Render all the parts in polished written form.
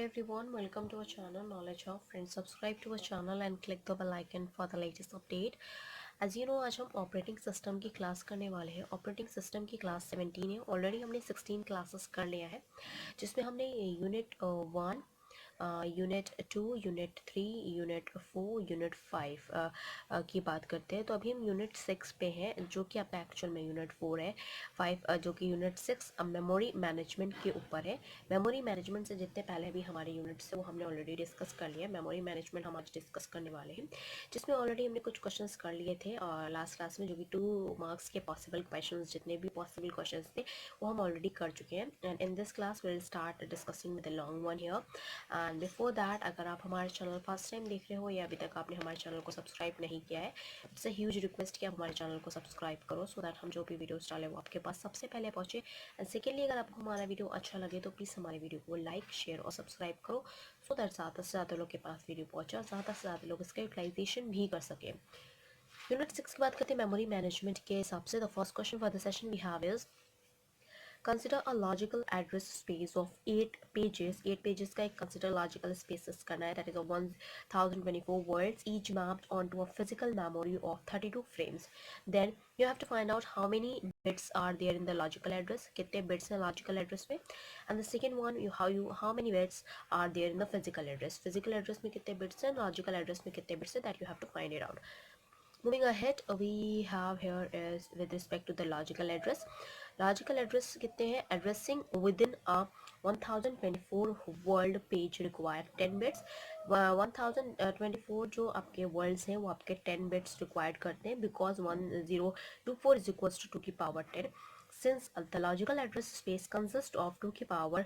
everyone, welcome to our channel Knowledge of Friends. Subscribe to our channel and click the bell icon for the latest update. As you know, आज हम operating system की class करने वाले हैं. Operating system की class 17 है. Already हमने 16 classes कर लिया है, जिसमें हमने unit 1, unit 2, unit 3, unit 4, unit 5 की बात करते हैं. तो अभी हम यूनिट 6 पे हैं, जो कि आपका एक्चुअल में यूनिट 4 है. 5 जो कि यूनिट 6 मेमोरी मैनेजमेंट के ऊपर है. मेमोरी मैनेजमेंट से जितने पहले भी हमारे यूनिट्स है वो हमने ऑलरेडी डिस्कस कर लिया. मेमोरी मैनेजमेंट हम आज डिस्कस करने वाले हैं, जिसमें ऑलरेडी हमने कुछ क्वेश्चंस कर लिए थे और लास्ट क्लास में, जो कि 2 मार्क्स के पॉसिबल क्वेश्चंस, जितने भी पॉसिबल क्वेश्चंस थे वो हम ऑलरेडी कर चुके हैं. And in this class will start discussing with the long one here. And before that, अगर आप हमारे चैनल फर्स्ट टाइम देख रहे हो या अभी तक आपने हमारे चैनल को सब्सक्राइब नहीं किया है, इट्स अ ह्यूज रिक्वेस्ट कि आप हमारे चैनल को सब्सक्राइब करो, सो दैट हम जो भी वीडियोस डालें वो आपके पास सबसे पहले पहुंचे. एंड सेकेंडली, अगर आपको हमारा वीडियो अच्छा लगे तो प्लीज़ हमारे वीडियो को लाइक, शेयर और सब्सक्राइब करो, सो दैट ज़्यादा से ज़्यादा लोग के पास वीडियो पहुँचे और ज़्यादा से ज़्यादा लोग इसका यूटिलाइजेशन भी कर सकें. यूनिट 6 की बात करते हैं मेमोरी मैनेजमेंट के हिसाब से. The first question for the session we have is, consider a logical address space of 8 pages. 8 pages का एक consider logical spaces करना है, that is of 1024 words, each mapped onto a physical memory of 32 frames. Then you have to find out how many bits are there in the logical address, कितने bits हैं logical address में. And the second one, how many bits are there in the physical address. physical address में कितने bits हैं, logical address में कितने bits हैं, that you have to find it out. Moving ahead, we have here is with respect to the logical address. Logical address कितने हैं, addressing within a 1024 word page require 10 bits. 1024 जो आपके words हैं वो आपके 10 bits required करते हैं, because 1024 is equals to 2 की power 10. Since the logical address space consists of 2 की power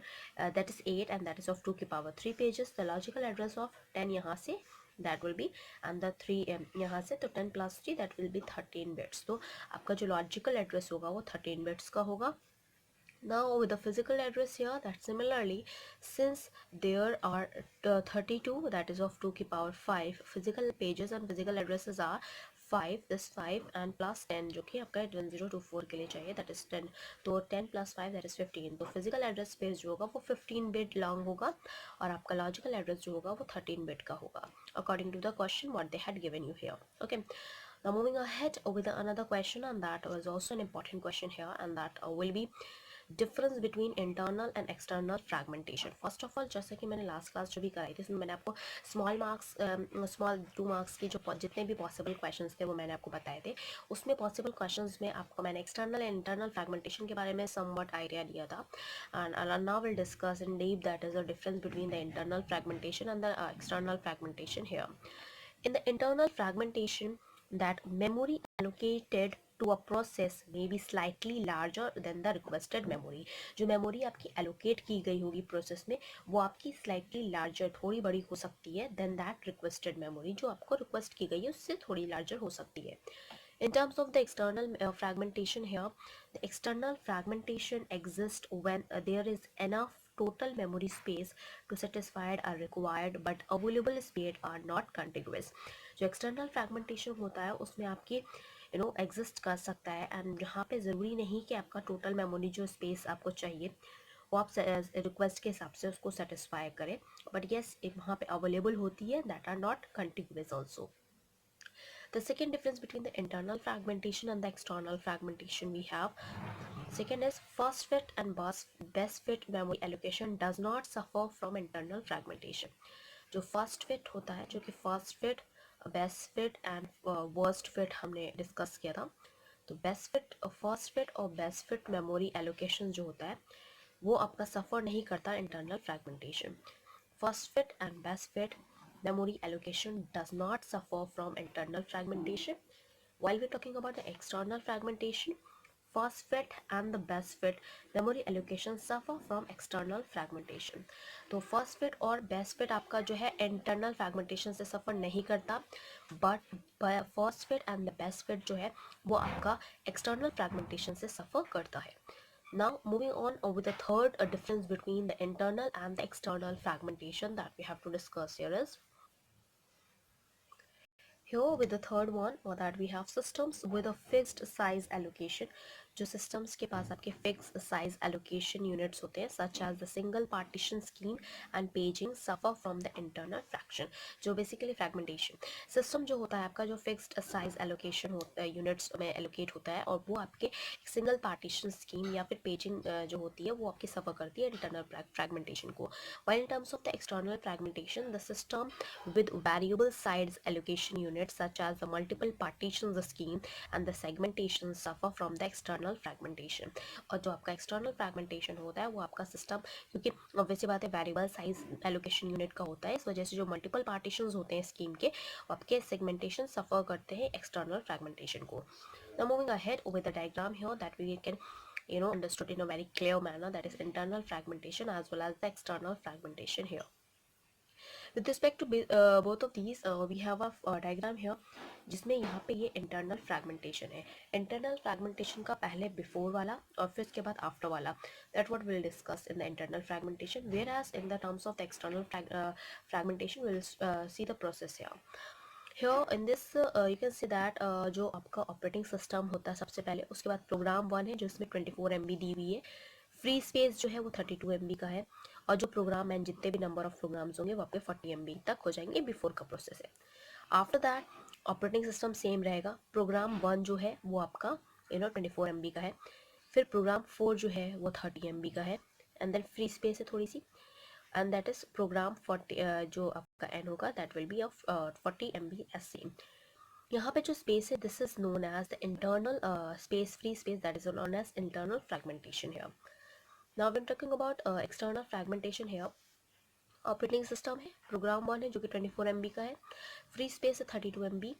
that is 8 and that is of 2 की power 3 pages, the logical address of 10 यहाँ से that will be, and the 3 यहाँ से, तो 10 plus 3 that will be 13 bits. तो आपका जो logical address होगा वो 13 bits का होगा. Now with the physical address here, that similarly, since there are 32 that is of 2 की power 5 physical pages and physical addresses are 5, this 5 and plus 10 जो कि आपका 1024 के लिए चाहिए, that is 10. तो 10 plus 5 that is 15. तो physical address space जो होगा वो 15 bit long होगा और आपका logical address जो होगा वो 13 bit का होगा, according to the question what they had given you here. Okay, now moving ahead with another question, and that was also an important question here, and that will be difference between internal and external fragmentation. First of all, जैसे कि मैंने last class जो भी कराई थी उसमें मैंने आपको स्मॉल 2 मार्क्स की जो जितने भी पॉसिबल क्वेश्चंस थे वो मैंने आपको बताए थे. उसमें पॉसिबल क्वेश्चंस में आपको मैंने एक्सटर्नल एंड इंटरनल फ्रैगमेंटेशन के बारे में समवट आइडिया दिया था. And now will discuss in deep that is the difference between the internal fragmentation and the external fragmentation here. In the internal fragmentation, that memory allocated to a process may be slightly larger than the requested memory. जो memory आपकी allocate की गई होगी process में वो आपकी slightly larger, थोड़ी बड़ी हो सकती है than that requested memory. जो आपको request की गई है उससे थोड़ी larger हो सकती है. In terms of the external fragmentation here, the external fragmentation exists when there is enough total memory space to satisfy a required but available space are not contiguous. जो external fragmentation होता है उसमें आपकी exist कर सकता है, and जहाँ पे ज़रूरी नहीं कि आपका टोटल मेमोरी जो स्पेस आपको चाहिए वो आप रिक्वेस्ट के हिसाब से उसको सेटिस्फाई करें, बट येस वहाँ पे अवेलेबल होती है, that are not contiguous also. The second difference between the internal fragmentation and the external fragmentation we have, second is first fit and best fit memory allocation does not suffer from internal fragmentation. जो first fit होता है, जो कि first fit, best fit and worst fit हमने discuss किया था. तो best fit, first fit और बेस्ट फिट मेमोरी एलोकेशन जो होता है वो आपका सफ़र नहीं करता internal fragmentation. First fit and best fit memory allocation does not suffer from internal fragmentation. While we're talking about the external fragmentation, first fit and the best fit memory allocation suffer from external fragmentation. तो first fit और best fit आपका जो है internal fragmentation से suffer नहीं करता, but first fit and the best fit जो है वो आपका external fragmentation से suffer करता है. Now moving on with the third difference between the internal and the external fragmentation that we have to discuss here is, here with the third one, or that we have systems with a fixed size allocation. जो systems के पास आपके fix size allocation units होते हैं such as the single partition scheme and paging suffer from the internal fraction, जो basically fragmentation system जो होता है आपका, जो फिक्स्ड साइज एलोकेशन होता है यूनिट्स में एलोकेट होता है, और वो आपके सिंगल पार्टीशन स्कीम या फिर पेजिंग जो होती है वो आपकी सफर करती है इंटरनल फ्रैगमेंटेशन को. While in terms of the external fragmentation, the system with variable size allocation units such as the multiple partitions scheme and the segmentation suffer from the external fragmentation. और जो आपका external fragmentation होता है वो आपका system, क्योंकि obviously बात है variable size allocation unit का होता है, इस वजह से जो multiple partitions होते हैं scheme के, आपके segmentation suffer करते हैं external fragmentation को. Now moving ahead with the diagram here that we can understood in a very clear manner, that is internal fragmentation as well as the external fragmentation here. With respect to both of these, we have a diagram here जिसमें यहाँ पे ये internal fragmentation है. Internal fragmentation का पहले before वाला और फिर उसके बाद after वाला, that what we'll discuss in the internal fragmentation, whereas in the terms of the external fragmentation we'll see the process here. Here in this you can see that जो आपका ऑपरेटिंग सिस्टम होता है सबसे पहले, उसके बाद programme 1 है जो इसमें 24 MB दी हुई है, फ्री स्पेस जो है वो 32 MB का है, और जो प्रोग्राम एंड जितने भी नंबर ऑफ प्रोग्राम्स होंगे वो आपके 40 MB तक हो जाएंगे, बिफोर का प्रोसेस है. After that operating system same रहेगा, प्रोग्राम 1 जो है वो आपका 24 MB का है, फिर प्रोग्राम 4 जो है वो 30 MB का है, एंड देन फ्री स्पेस है थोड़ी सी, and that is program 40 जो आपका n होगा that will be of 40 MB as same. यहाँ पे जो space है this is known as the internal space, free space, that is known as internal fragmentation here. Now when talking about external fragmentation here, operating system है, programme 1 है जो कि 24 MB का है, फ्री स्पेस है 32 MB,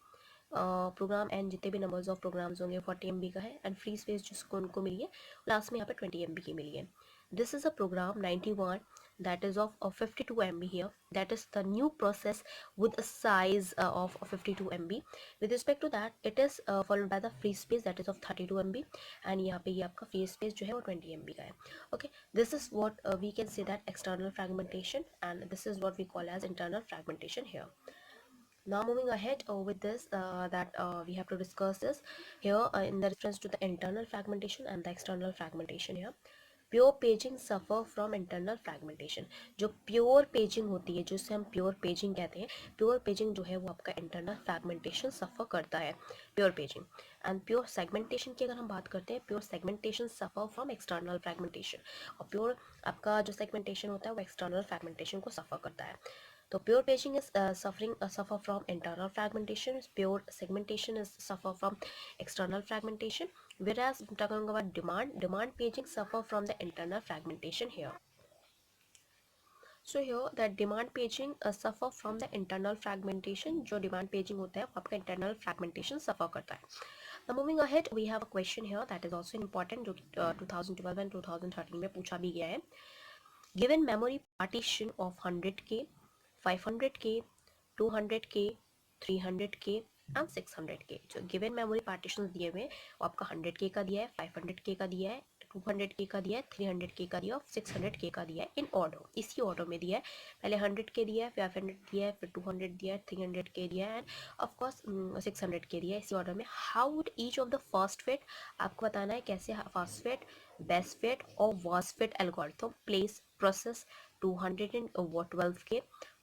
प्रोग्राम एंड जितने भी numbers of programs होंगे 40 MB का है, एंड फ्री स्पेस जिसको उनको मिली है लास्ट में यहाँ पे 20 MB की मिली है. This is a program 91 that is of 52 MB here, that is the new process with a size of 52 MB. With respect to that it is followed by the free space that is of 32 MB, and यहाँ पे ये आपका free space जो है वो 20 MB का है. Okay, this is what we can say that external fragmentation, and this is what we call as internal fragmentation here. Now moving ahead with this that we have to discuss this here in the reference to the internal fragmentation and the external fragmentation here. Pure paging suffer from internal fragmentation. जो pure paging होती है, जिसे हम pure paging कहते हैं, pure paging जो है वो आपका इंटरनल फ्रैगमेंटेशन सफ़र करता है, pure paging. And pure segmentation की अगर हम बात करते हैं, pure segmentation suffer from external fragmentation, और प्योर आपका जो सेगमेंटेशन होता है वो एक्सटर्नल फ्रैगमेंटेशन को सफ़र करता है. तो pure paging is suffer from internal fragmentation, pure segmentation is suffer from external fragmentation, whereas talking about demand paging suffer from the internal fragmentation here. So here that demand paging suffer from the internal fragmentation. जो demand paging होता है वो आपका internal fragmentation suffer करता है. Now moving ahead we have a question here that is also important, जो 2012 and 2013 में पूछा भी गया है. Given memory partition of 100K, 500K, 200K, 300K and 600K. जो गिवन मेमोरी पार्टीशन दिए हुए वो आपका 100K का दिया है, 500K का दिया है, 200K का दिया है, 300K का दिया है और 600K का दिया है, इन ऑर्डर, इसी ऑर्डर में दिया है. पहले 100K दिया है, फिर 500 दिया है, फिर 200 दिया है, 300K दिया है, एंड ऑफ कोर्स 600K दिया है, इसी ऑर्डर में. How would each of the first fit, आपको बताना है कैसे फर्स्ट फिट, बेस्ट फिट और worst fit algorithm place process 212K,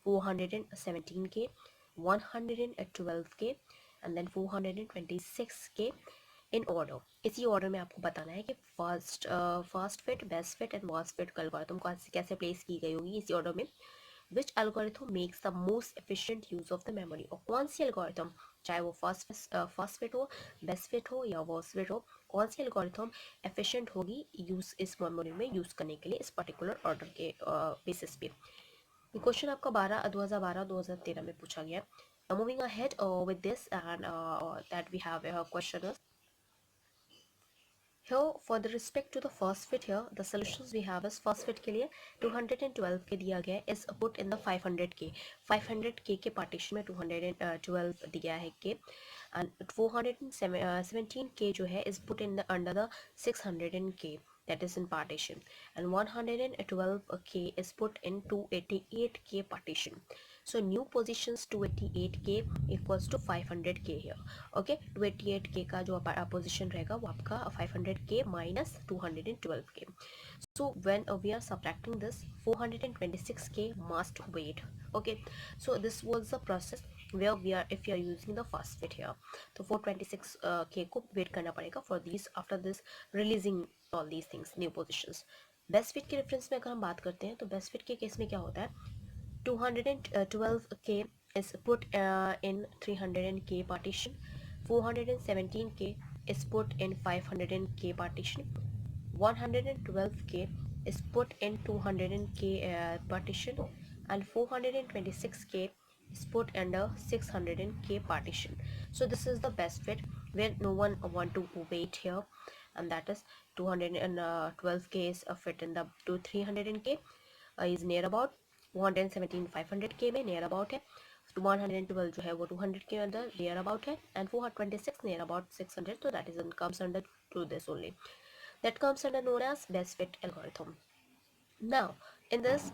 417K, 112K and then 426K in order. इसी ऑर्डर में आपको बताना है कि first fit, best fit and worst fit का एल्गोरिथम कैसे प्लेस की गई होगी इसी ऑर्डर में. Which algorithm makes the most efficient use of the memory, और कौन सी एल्गोरिथम, चाहे वो फर्स्ट फिट हो, बेस्ट फिट हो या वर्स्ट फिट हो, कौन सी एल्गोरिथम एफिशिएंट होगी यूज इस मेमोरी में यूज करने के लिए इस पर्टिकुलर ऑर्डर के बेसिस पे. क्वेश्चन आपका 2012-2013 में पूछा गया. Moving ahead with this and that we have a question here for the respect to the first fit. here the solutions we have is first fit के लिए 212 के दिया गया is put in the 500K. 500K के partition में 212 दिया है के, and 417K जो है is put in the under the 600K that is in partition, and 112K is put in 288K partition. So new positions 288k equals to 500k here. Okay, 288k का जो position रहेगा वो आपका 500k minus 212k. So when we are subtracting this, 426k must wait. Okay, so this was the process where we are, if you are using the first fit here, तो 426k को wait करना पड़ेगा for these, after this releasing all these things, new positions. Best fit के रेफरेंस में अगर हम बात करते हैं तो बेस्ट फिट के केस में क्या होता है, 212k is put in 300k partition, 417k is put in 500k partition, 112k is put in 200k partition, and 426k is put under 600k partition. So this is the best fit where no one want to wait here, and that is 212k is a fit in the to 300k is near about, 417 500k में near about है, 112 जो है वो 200 के अंदर near about है, and 426 near about 600, so that is comes under to this only, that comes under known as best fit algorithm. Now in this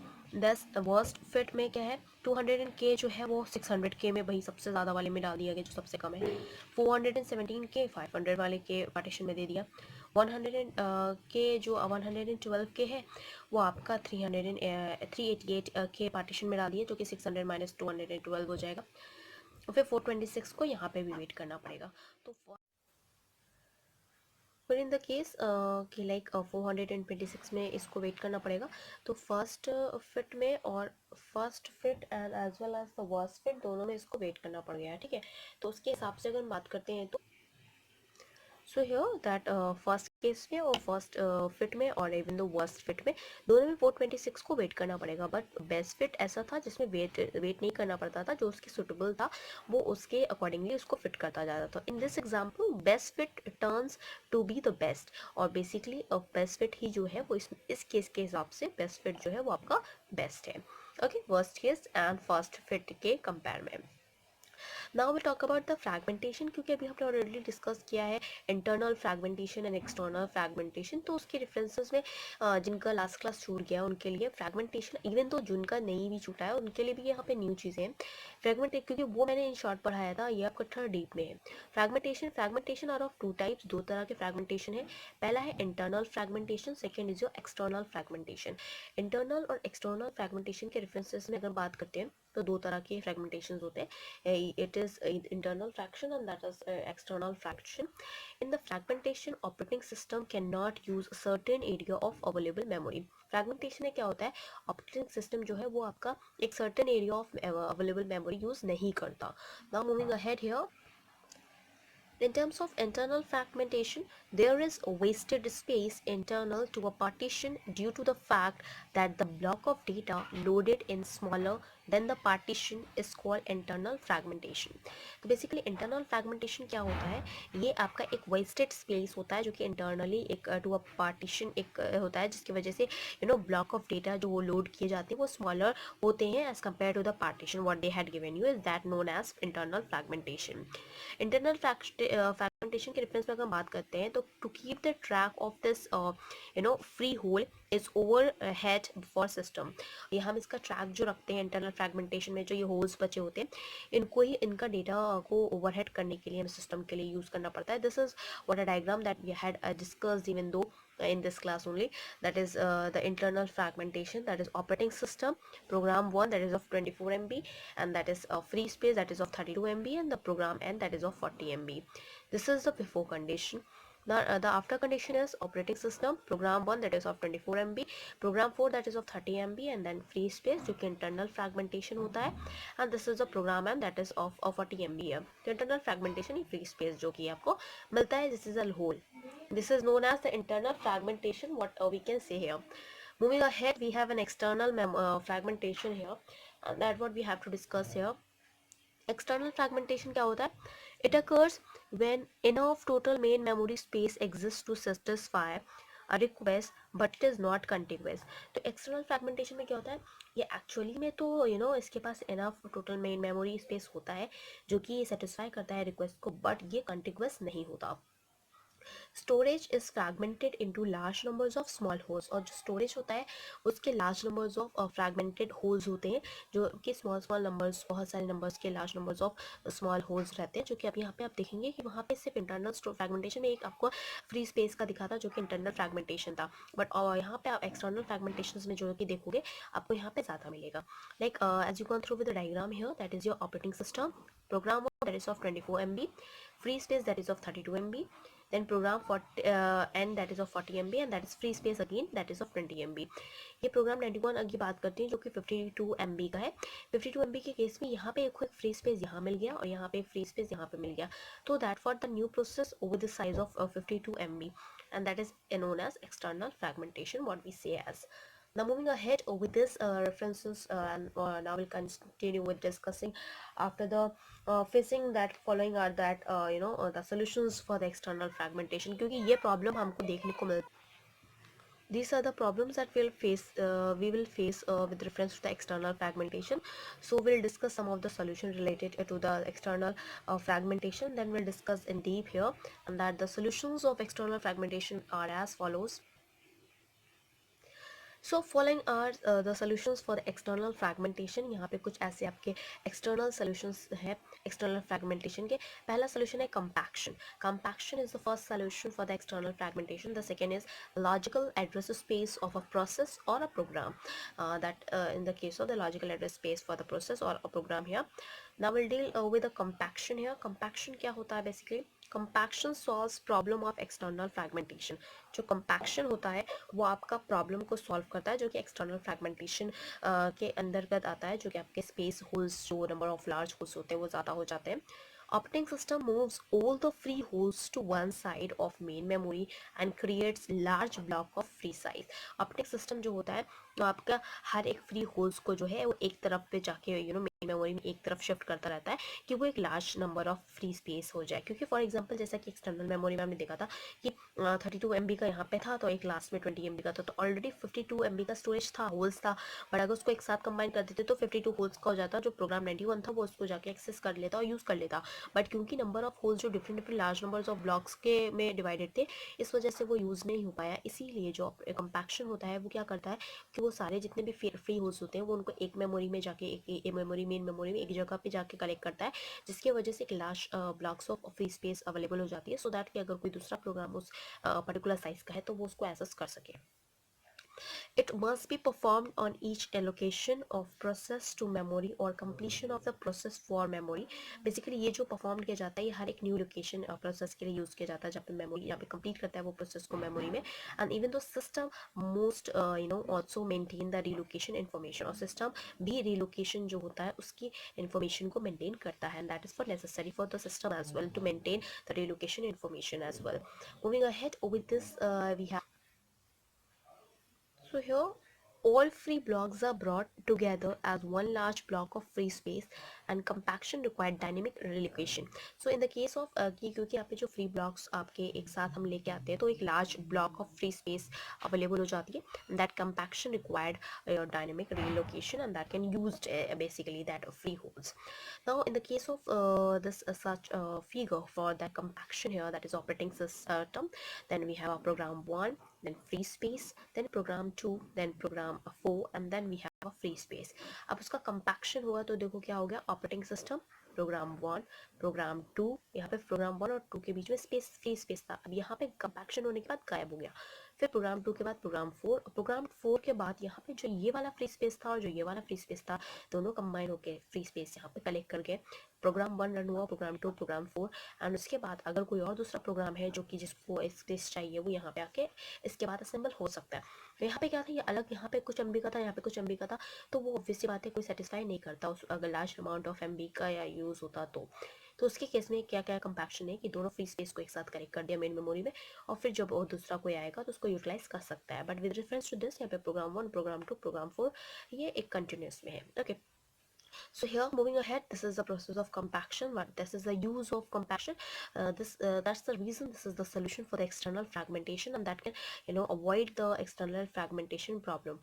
worst fit में क्या है, 200k जो है वो 600k में भाई सबसे ज़्यादा वाले में डाल दिया गया जो सबसे कम है, 417k 500 वाले के पार्टीशन में दे दिया, 100k जो 112k है वो आपका 388k पार्टीशन में डाल दिया जो कि 600 माइनस 212 हो जाएगा, और फिर 426 को यहाँ पे भी वेट करना पड़ेगा. तो पर इन द केस कि लाइक 426 में इसको वेट करना पड़ेगा, तो फर्स्ट फिट में और first fit and as well as the worst fit दोनों में इसको वेट करना पड़ गया है. ठीक है, तो उसके हिसाब से अगर हम बात करते हैं तो so here that first case में और फर्स्ट फिट में और इवन द वर्स्ट फिट में दोनों में 426 को वेट करना पड़ेगा, बट बेस्ट फिट ऐसा था जिसमें वेट नहीं करना पड़ता था, जो उसके सुटेबल था वो उसके अकॉर्डिंगली उसको फिट करता जाता था. In this example best fit turns to be the best, और बेसिकली बेस्ट फिट ही जो है वो इस केस के हिसाब से बेस्ट फिट जो है वो आपका बेस्ट है. Okay, worst case and first fit के कंपेयर में. Now will talk about the fragmentation, क्योंकि अभी हमने ऑलरेडी डिस्कस किया है internal fragmentation and external fragmentation, तो उसके रेफरेंसेस में जिनका लास्ट क्लास छूट गया उनके लिए फ्रैगमेंटेशन, इवन तो जिनका नहीं भी छूटा है उनके लिए भी यहाँ पे न्यू चीज़ें हैं. फ्रैगमेंट क्योंकि वो मैंने इन शॉर्ट पढ़ाया था, ये आपका थोड़ा डीप में है. Fragmentation are of two types, दो तरह के फ्रैगमेंटेशन है. पहला है internal fragmentation, second is your external fragmentation. Internal और एक्सटर्नल फ्रैगमेंटेशन के रेफरेंसेस में अगर बात करते हैं तो दो तरह के फ्रैगमेंटेशन होते हैं. It is internal fraction and that is external fraction. In the fragmentation, operating system cannot use a certain area of available memory. fragmentation में क्या होता है, ऑपरेटिंग सिस्टम जो है वो आपका एक certain area of available memory use नहीं करता. Now moving ahead here. In terms of internal fragmentation, there is wasted space internal to a partition due to the fact that the block of data loaded in smaller than the partition is called internal fragmentation. तो basically internal fragmentation क्या होता है, ये आपका एक wasted space होता है जो कि internally एक to a partition एक होता है जिसकी वजह से block of data जो वो load किए जाते हैं वो smaller होते हैं as compared to the partition what they had given you, is that known as internal fragmentation. Internal fragmentation के रेफरेंस में अगर बात करते हैं तो to keep the track of this free hole is overhead for system. ये हम इसका ट्रैक जो रखते हैं इंटरनल फ्रैगमेंटेशन में, जो ये होल्स बचे होते हैं इनको ही इनका डेटा को ओवरहेड करने के लिए हमें सिस्टम के लिए यूज़ करना पड़ता है. This is what a diagram that we had discussed even though in this class only, that is the internal fragmentation, that is operating system, program 1 that is of 24 MB, and that is free space that is of 32 MB, and the program n that is of 40 MB. This is the before condition. Now the after condition is operating system, program 1 that is of 24 MB, program 4 that is of 30 MB, and then free space जो कि internal fragmentation होता है, and this is the program m that is of 40 MB है. तो internal fragmentation ही free space जो कि आपको मिलता है, this is a whole. This is known as the internal fragmentation, what we can say here. Moving ahead, we have an external fragmentation here, and that what we have to discuss here. External fragmentation क्या होता है? It occurs when enough total main memory space exists to satisfy a request but it is not contiguous. तो external fragmentation में क्या होता है, ये actually में तो इसके पास enough total main memory space होता है जो कि satisfy करता है request को, but ये contiguous नहीं होता. Storage is fragmented into large numbers of small holes, और जो स्टोरेज होता है उसके large numbers of fragmented holes होते हैं, जो कि स्मॉल स्मॉल नंबर्स, बहुत सारे नंबर्स के large numbers of small holes रहते हैं, जो कि अब यहाँ पे आप देखेंगे कि वहाँ पे सिर्फ इंटरनल फ्रैगमेंटेशन में एक आपको फ्री स्पेस का दिखा था जो कि इंटरनल फ्रैगमेंटेशन था, बट यहाँ पे आप एक्सटर्नल फ्रैगमेंटेशन में जो कि देखोगे आपको यहाँ पे ज़्यादा मिलेगा. Like as you gone through with the diagram here, that is your operating system. Program that is of 24 MB, free space that is of 32 MB, then program 40 and that is of 40 MB, and that is free space again that is of 20 MB. ये programme 91 की बात करते हैं जो कि 52 MB का है. 52 MB के केस में यहाँ पे एक फ्री स्पेस यहाँ मिल गया और यहाँ पे फ्री स्पेस यहाँ पे मिल गया, तो that for the new process over the size of 52 MB, and that is known as external fragmentation, what we say as. Now moving ahead with this references, and now we'll continue with discussing after the facing that following are that the solutions for the external fragmentation, क्योंकि ये problem हमको देखने को मिल. These are the problems that we will face with reference to the external fragmentation. So we'll discuss some of the solution related to the external fragmentation. Then we'll discuss in deep here, and that the solutions of external fragmentation are as follows. So following are the solutions for external fragmentation. यहाँ पे कुछ ऐसे आपके external solutions है external fragmentation के. पहला solution है compaction. Compaction is the first solution for the external fragmentation. The second is logical address space of a process और a program. That in the case of the logical address space for the process or a program here. Now we'll deal with the compaction here. Compaction क्या होता है basically? Compaction solves problem of external fragmentation. जो compaction होता है वो आपका problem को solve करता है, जो कि external fragmentation के अंतर्गत आता है, जो कि आपके space holes, जो number of large holes होते हैं वो ज़्यादा हो जाते हैं. Operating system moves all the free holes to one side of main memory and creates large block of free size. Operating system जो होता है तो आपका हर एक फ्री होल्स को जो है वो एक तरफ पे जाके मेन मेमोरी में एक तरफ शिफ्ट करता रहता है कि वो एक large number of free space हो जाए. क्योंकि फॉर एग्जांपल जैसा कि एक्सटर्नल मेमोरी में हमने देखा था कि 32 MB का यहाँ पे था तो एक लास्ट में 20 MB का था, तो ऑलरेडी 52 MB का स्टोरेज था, होल्स था, बट अगर उसको एक साथ कंबाइन कर देते तो 52 होल्स का हो जाता. जो प्रोग्राम 91 था वो उसको जाके एक्सेस कर लेता और यूज़ कर लेता, बट क्योंकि नंबर ऑफ होल्स जो different different large numbers of blocks के में डिवाइडेड थे, इस वजह से वो यूज़ नहीं हो पाया. इसीलिए जो कंपैक्शन होता है वो क्या करता है कि वो सारे जितने भी फ्री होल्स होते हैं वो उनको एक मेमोरी में जाके एक मेमोरी मेन मेमोरी में एक जगह पे जाके कलेक्ट करता है, जिसकी वजह से एक large blocks of free space available हो जाती है, सो दैट कि अगर कोई दूसरा प्रोग्राम उस पर्टिकुलर साइज का है तो वो उसको एक्सेस कर सके. It must be performed on each allocation of process to memory or completion of the process for memory. Basically ये जो perform किया जाता है ये हर एक new location process के लिए use किया जाता है जहाँ पे memory यहाँ पे complete करता है वो process को memory में. And even though system most also maintain the relocation information, और system भी relocation जो होता है उसकी information को maintain करता है, and that is for necessary for the system as well to maintain the relocation information as well. Moving ahead with this we have. So here all free blocks are brought together as one large block of free space, and compaction required dynamic relocation. So in the case of क्योंकि यहाँ पे जो free blocks आपके एक साथ हम लेके आते हैं तो एक large block of free space available हो जाती है, that compaction required dynamic relocation, and that can used basically that free holes. Now in the case of this such figure for that compaction here, that is operating system, then we have a program 1, then free space, then program 2, then program 4, and then we have a free space. अब उसका compaction हुआ तो देखो क्या हो गया, operating system, programme 1, programme 2, यहाँ पे प्रोग्राम 1 और 2 के बीच में स्पेस फ्री स्पेस था, अब यहाँ पे कंपैक्शन होने के बाद गायब हो गया. फिर प्रोग्राम 2 के बाद प्रोग्राम 4, प्रोग्राम 4 के बाद यहाँ पे जो ये वाला फ्री स्पेस था और जो ये वाला फ्री स्पेस था दोनों कंबाइन होकर फ्री स्पेस यहाँ पे कलेक्ट करके प्रोग्राम 1 रन हुआ, प्रोग्राम 2, प्रोग्राम 4, एंड उसके बाद अगर कोई और दूसरा प्रोग्राम है जो कि जिसको स्पेस चाहिए वो यहाँ पे आके इसके बाद असेंबल हो सकता है. तो यहाँ पे क्या था, ये अलग यहाँ पे कुछ MB का था, यहाँ पे कुछ MB का था, तो वो ऑब्वियसली बात है कोई सेटिस्फाई नहीं करता उस अगर लार्ज अमाउंट ऑफ MB का या यूज़ होता तो उसके केस में क्या क्या कंपैक्शन है कि दोनों फ्री स्पेस को एक साथ कनेक्ट कर दिया मेन मेमोरी में, और फिर जब और दूसरा कोई आएगा तो उसको यूटिलाइज कर सकता है. But with reference to this यहाँ पे प्रोग्राम 1, प्रोग्राम 2, प्रोग्राम 4 ये एक कंटिन्यूस में है. Okay, so here moving ahead, this is the process of compaction, but this is the use of compaction. That's the reason this is the solution for the external fragmentation, and that can avoid the external fragmentation problem.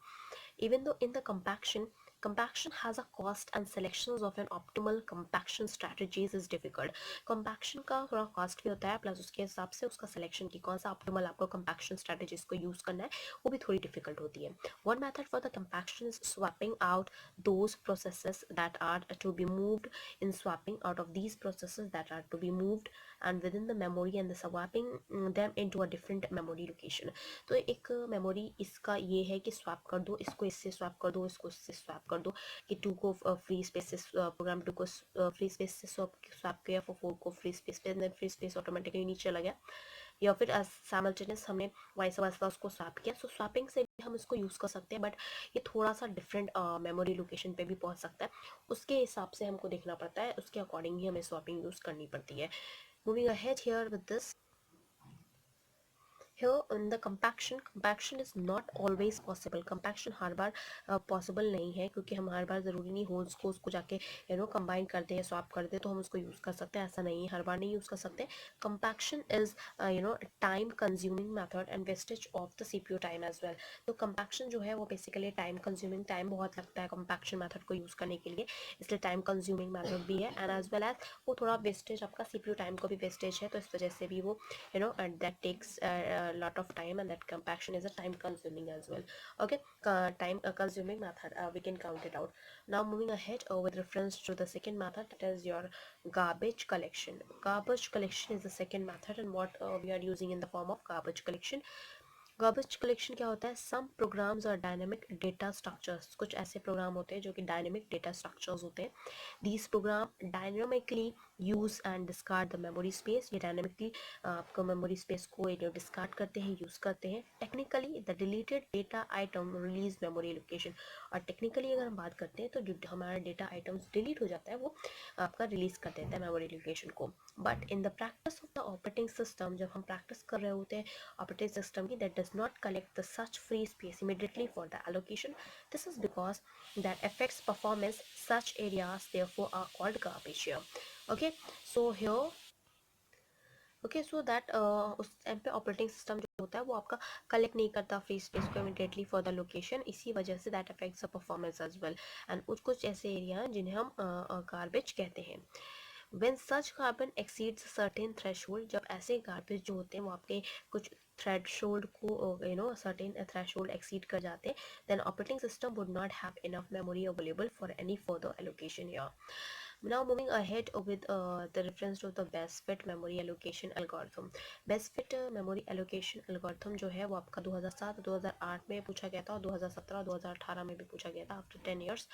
Even though in the compaction Compaction has a cost and selections of an optimal compaction strategies is difficult. Compaction का थोड़ा cost भी होता है, plus उसके हिसाब से उसका selection की कौन सा optimal आपको compaction strategies को use करना है वो भी थोड़ी difficult होती है. One method for the compaction is swapping out those processes that are to be moved. In swapping out of these processes that are to be moved and within the memory and the swapping them into a different memory location. तो एक memory इसका ये है कि swap कर दो, इसको इससे स्वैप कर दो, इसको इससे स्वैप कर दो, कि 2 को फ्री स्पेस से प्रोग्राम 2 को फ्री स्पेस से स्वैप किया, 4 को फ्री स्पेस पे, देन फ्री स्पेस ऑटोमेटिकली नीचे चला गया, या फिर साइमल्टेनियस हमने वाइस वर्सा उसको स्वैप किया. सो स्वैपिंग से भी हम इसको यूज़ कर सकते हैं, बट ये थोड़ा सा डिफरेंट मेमोरी लोकेशन पे भी पहुंच सकता है. उसके हिसाब से हमको देखना पड़ता है, उसके अकॉर्डिंग ही हमें स्वैपिंग यूज़ करनी पड़ती है. Moving ahead here with this, here in the compaction is not always possible. compaction her bar possible नहीं है, क्योंकि हम हर बार ज़रूरी नहीं होल्स को उसको जाके कंबाइन करते हैं, स्वैप करते हैं तो हम उसको यूज़ कर सकते हैं, ऐसा नहीं है, हर बार नहीं यूज़ कर सकते. compaction is time consuming method and wastage of the CPU time as well. तो compaction जो है वो बेसिकली टाइम कंज्यूमिंग, टाइम बहुत लगता है compaction मेथड को यूज़ करने के लिए, इसलिए टाइम कंज्यूमिंग मेथड भी है, एंड एज वेल एज वो थोड़ा वेस्टेज, आपका सीपीयू टाइम को भी वेस्टेज है, तो इस वजह से भी वो and that takes a lot of time, and that compaction is a time consuming as well. Okay, time consuming method, we can count it out. Now moving ahead with reference to the second method, that is your garbage collection. Garbage collection is the second method, and what we are using in the form of garbage collection. Garbage collection क्या होता है? सम programmes और dynamic data structures, कुछ ऐसे programme होते हैं जो कि डायनेमिक डेटा स्ट्रक्चर्स होते हैं. These program dynamically use and discard the memory space. ये डायनेमिकली आपको मेमोरी स्पेस को डिस्कार्ड करते हैं, यूज़ करते हैं. Technically the deleted data item release memory location. और टेक्निकली अगर हम बात करते हैं तो जो हमारा डेटा आइटम्स डिलीट हो जाता है वो आपका रिलीज कर देता है मेमोरी लोकेशन को. But in the practice of the operating system, जब हम प्रैक्टिस कर रहे होते हैं operating system की, that does not collect the such free space immediately for the allocation. This is because that affects performance. Such areas therefore are called garbage here. Okay, so here so that उस time पे operating system जो होता है वो आपका collect नहीं करता free space को इमीडिएटली फॉर द लोकेशन, इसी वजह से that affects the performance as well. एंड कुछ ऐसे एरिया हैं जिन्हें हम गार्बेज कहते हैं. When such carbon exceeds a certain threshold, जब ऐसे गार्बेज जो होते हैं वो आपके कुछ थ्रेशोल्ड को सर्टेन थ्रेशोल्ड एक्सीड कर जाते हैं, then operating system would not have enough memory available for any further allocation here. Now moving ahead with the reference to the best fit memory allocation algorithm. Best fit memory allocation algorithm जो है वो आपका 2007-2008 में पूछा गया था, और 2017-2018 में भी पूछा गया था, after 10 years.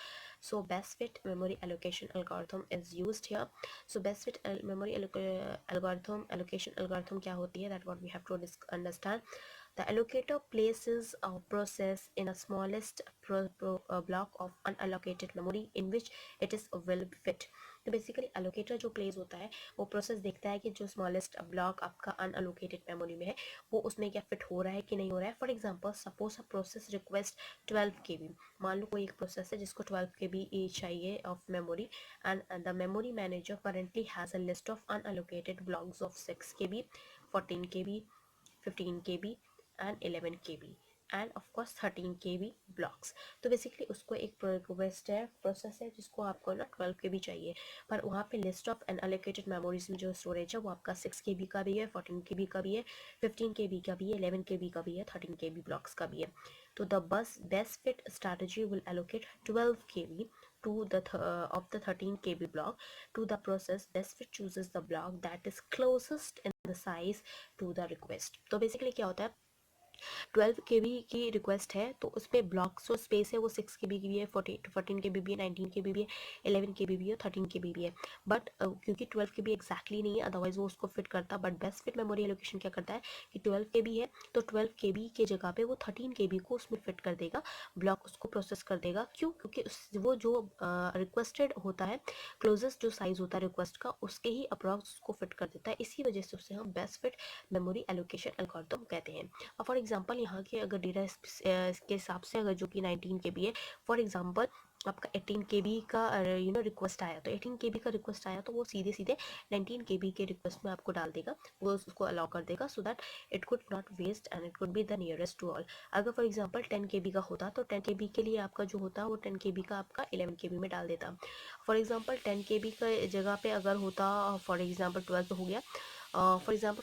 So best fit memory allocation algorithm is used here. So best fit memory allocation algorithm क्या होती है, that what we have to understand. The allocator places a process in a smallest block of unallocated memory in which it is will fit. तो basically allocator जो place होता है वो process देखता है कि जो स्मॉलेस्ट ब्लॉक आपका अनअलोकेटेड मेमोरी में है वो उसमें क्या फिट हो रहा है कि नहीं हो रहा है. For example suppose a process request 12 KB. मान लो कोई एक प्रोसेस है जिसको 12 KB चाहिए of memory, and the memory manager currently has a list of unallocated blocks of 6 KB, 14 KB, 15 KB and 11 KB and of course 13 KB blocks. तो basically उसको एक request है, प्रोसेस है जिसको आपको ना 12 KB चाहिए, पर वहाँ पे लिस्ट ऑफ अनअलोकेटेड मेमोरीज में जो स्टोरेज है वो आपका 6 KB का भी है, 14 KB का भी है, 15 KB का भी है, 11 KB का भी है, 13 KB ब्लॉक्स का भी है. तो the best fit strategy will allocate 12 KB to the of the 13 KB block to the process. Best fit chooses the block that is closest in the size to the request. तो basically क्या होता है, 12 KB की request है तो उसमें blocks जो space है वो 6 KB की भी है, 14 KB भी है, 19 KB भी है, 11 KB भी है, 13 KB भी है. बट क्योंकि 12 KB एग्जैक्टली नहीं है, अदरवाइज वो उसको फिट करता. But best fit memory allocation क्या करता है कि 12 KB है तो 12 KB के जगह पे वो 13 KB को उसमें फिट कर देगा, ब्लॉक उसको प्रोसेस कर देगा. क्यों? क्योंकि वो जो रिक्वेस्टेड होता है, क्लोजेस्ट जो साइज होता है रिक्वेस्ट का, उसके ही अप्रॉक्स उसको फिट कर देता है. इसी वजह से उसे हम best fit memory allocation algorithm कहते हैं. फॉर एग्जांपल यहाँ के अगर डेटा के हिसाब से अगर जो कि 19 के बी है, फॉर एग्जांपल आपका 18 के बी का रिक्वेस्ट आया, तो 18 के बी का रिक्वेस्ट आया तो वो सीधे सीधे 19 के बी के रिक्वेस्ट में आपको डाल देगा, वो उसको अलाउ कर देगा, so that it could not waste and it could be the nearest to all. अगर फॉर एग्जांपल 10 के बी का होता तो 10 के बी के लिए आपका जो होता वो 10 के बी का आपका 11 के बी में डाल देता। फॉर एग्जांपल 10 के बी का जगह पे अगर होता फॉर एग्जांपल 12 हो गया, फॉर एग्जांपल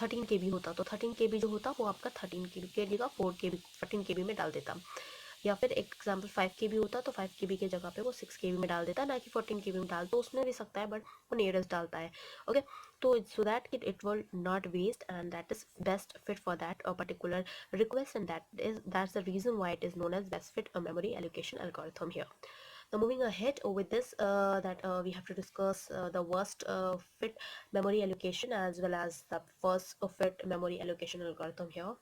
13 के बी होता तो 13 के बी जो होता वो आपका 13 के बी के जगह 14 के बी में डाल देता। या फिर एग्जाम्पल 5 के बी होता तो 5 के बी के जगह पे वो 6 के बी में डाल देता, ना कि 14 के बी में डाल, तो उसमें भी सकता है बट वो नियरेस्ट डालता है। ओके, तो so that it will not waste and that is best fit for that particular request, and that's the reason why it is known as best fit memory allocation algorithm here. Now moving ahead with this, that we have to discuss the worst fit memory allocation as well as the first fit memory allocation algorithm here.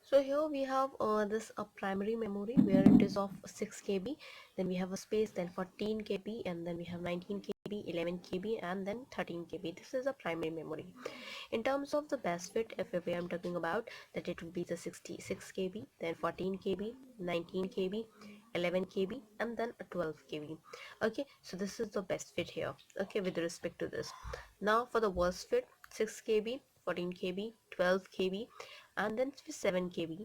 So here we have this primary memory where it is of 6 KB, then we have a space, then 14 KB, and then we have 19 KB, 11 KB, and then 13 KB. This is a primary memory. In terms of the best fit, if I am talking about, that it would be the 66 KB, then 14 KB, 19 KB, 11 KB, and then 12 KB. Okay, so this is the best fit here. Okay, with respect to this. Now for the worst fit, 6 KB, 14 KB, 12 KB, and then 7 KB,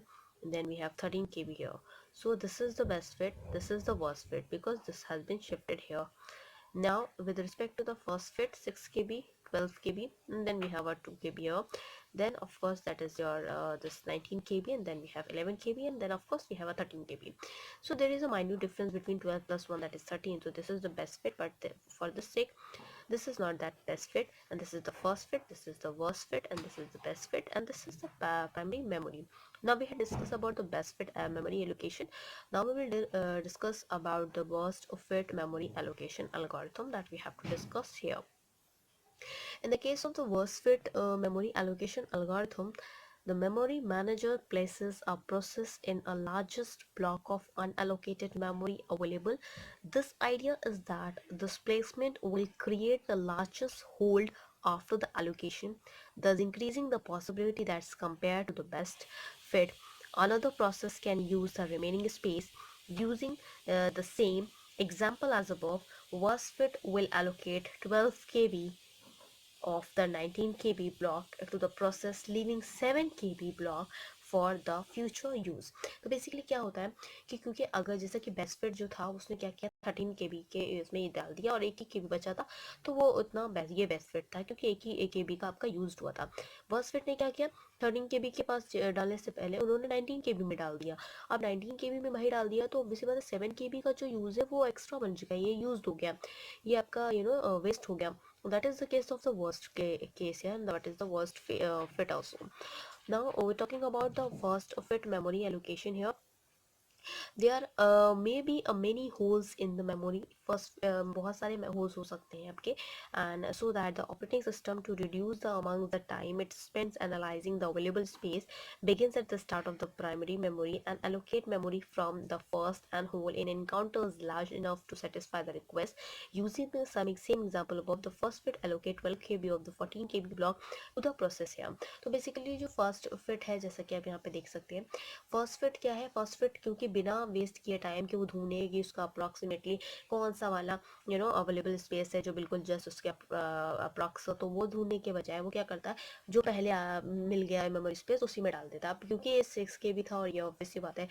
and then we have 13 KB here. So this is the best fit, this is the worst fit, because this has been shifted here. Now with respect to the first fit, 6 KB, 12 KB, and then we have a 2 KB here. Then of course that is your this 19 KB, and then we have 11 KB, and then of course we have a 13 KB. So there is a minute difference between 12 plus 1, that is 13. So this is the best fit, but for the sake, this is not that best fit, and this is the first fit, this is the worst fit, and this is the best fit, and this is the primary memory. Now we have discussed about the best fit memory allocation. Now we will discuss about the worst fit memory allocation algorithm that we have to discuss here. In the case of the worst fit memory allocation algorithm, the memory manager places a process in a largest block of unallocated memory available. This idea is that this placement will create the largest hold after the allocation, thus increasing the possibility that's compared to the best fit. Another process can use the remaining space using the same example as above. Worst fit will allocate 12 KB of the 19 KB block to the process, leaving 7 KB block for the future use. तो basically क्या होता है कि क्योंकि अगर जैसे कि best fit जो था उसने क्या किया, 13 के बी के इसमें ये डाल दिया और एक ही के बी बचा था, तो वो उतना ये बेस्ट फिट था क्योंकि एक के बी का आपका यूज हुआ था। वर्स्ट फिट ने क्या किया, 13 के बी के पास डालने से पहले उन्होंने 19 के बी में डाल दिया। अब 19 के बी में वही डाल दिया तो ऑब्वियसली बात है 7 के बी का जो यूज़ है वो एक्स्ट्रा बन चुका है, ये यूज हो गया, ये आपका वेस्ट हो गया। That is the case of the worst case here, and that is the worst fit also. Now we're talking about the worst fit memory allocation here. There may be many holes in the memory. First बहुत सारे holes हो सकते हैं आपके, and so that the operating system to reduce the amount the time it spends analyzing the available space begins at the start of the primary memory and allocate memory from the first and hole in encounters large enough to satisfy the request. Using the same example above, the first fit allocate 12 KB of the 14 KB block to the process here. तो basically जो first fit है जैसा कि आप यहाँ पे देख सकते हैं, फर्स्ट फिट क्या है, फर्स्ट फिट क्योंकि बिना वेस्ट किए टाइम के वो ढूंढने कि उसका अप्रॉक्सीमेटली कौन सा वाला अवेलेबल स्पेस है जो बिल्कुल जस्ट उसके अप्रॉक्स, तो वो ढूंढने के बजाय वो क्या करता है, जो पहले मिल गया है मेमोरी स्पेस उसी में डाल देता है। अब क्योंकि ये 6 के भी था और ये ऑब्वियसली बात है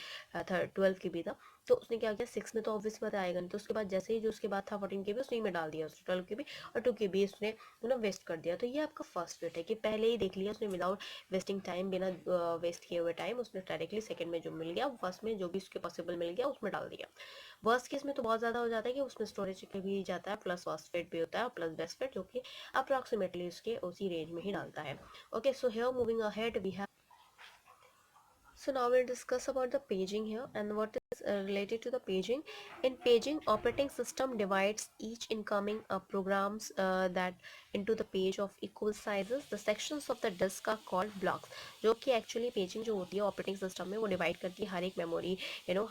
12 के भी था, तो उसने क्या किया, 6 में तो ऑब्वियस बात आएगा नहीं, तो उसके बाद जैसे ही जो उसके बाद था 14 के भी उसी में डाल दिया उसने 12 के भी, और 2 के भी उसने वेस्ट कर दिया। तो ये आपका फर्स्ट फिट है कि पहले ही देख लिया उसने विदाउट वेस्टिंग टाइम, बिना वेस्ट किए हुए टाइम उसने डायरेक्टली सेकंड में जो मिल गया फर्स्ट में जो भी उसके पॉसिबल मिल गया उसमें डाल दिया। वर्स्ट केस में तो बहुत ज़्यादा हो जाता है कि उसमें स्टोरेज के भी जाता है, प्लस वर्स्ट फिट भी होता है, प्लस बेस्ट फिट जो कि अप्रॉक्सीमेटली उसके उसी रेंज में ही डालता है। Okay, so here moving ahead we have, so now we'll discuss about the paging here, and what related to the paging. In paging, operating system divides each incoming programs that into the page of equal sizes. The sections of the disk are called blocks. जो कि actually paging जो होती है operating system में वो divide करती है हर एक memory,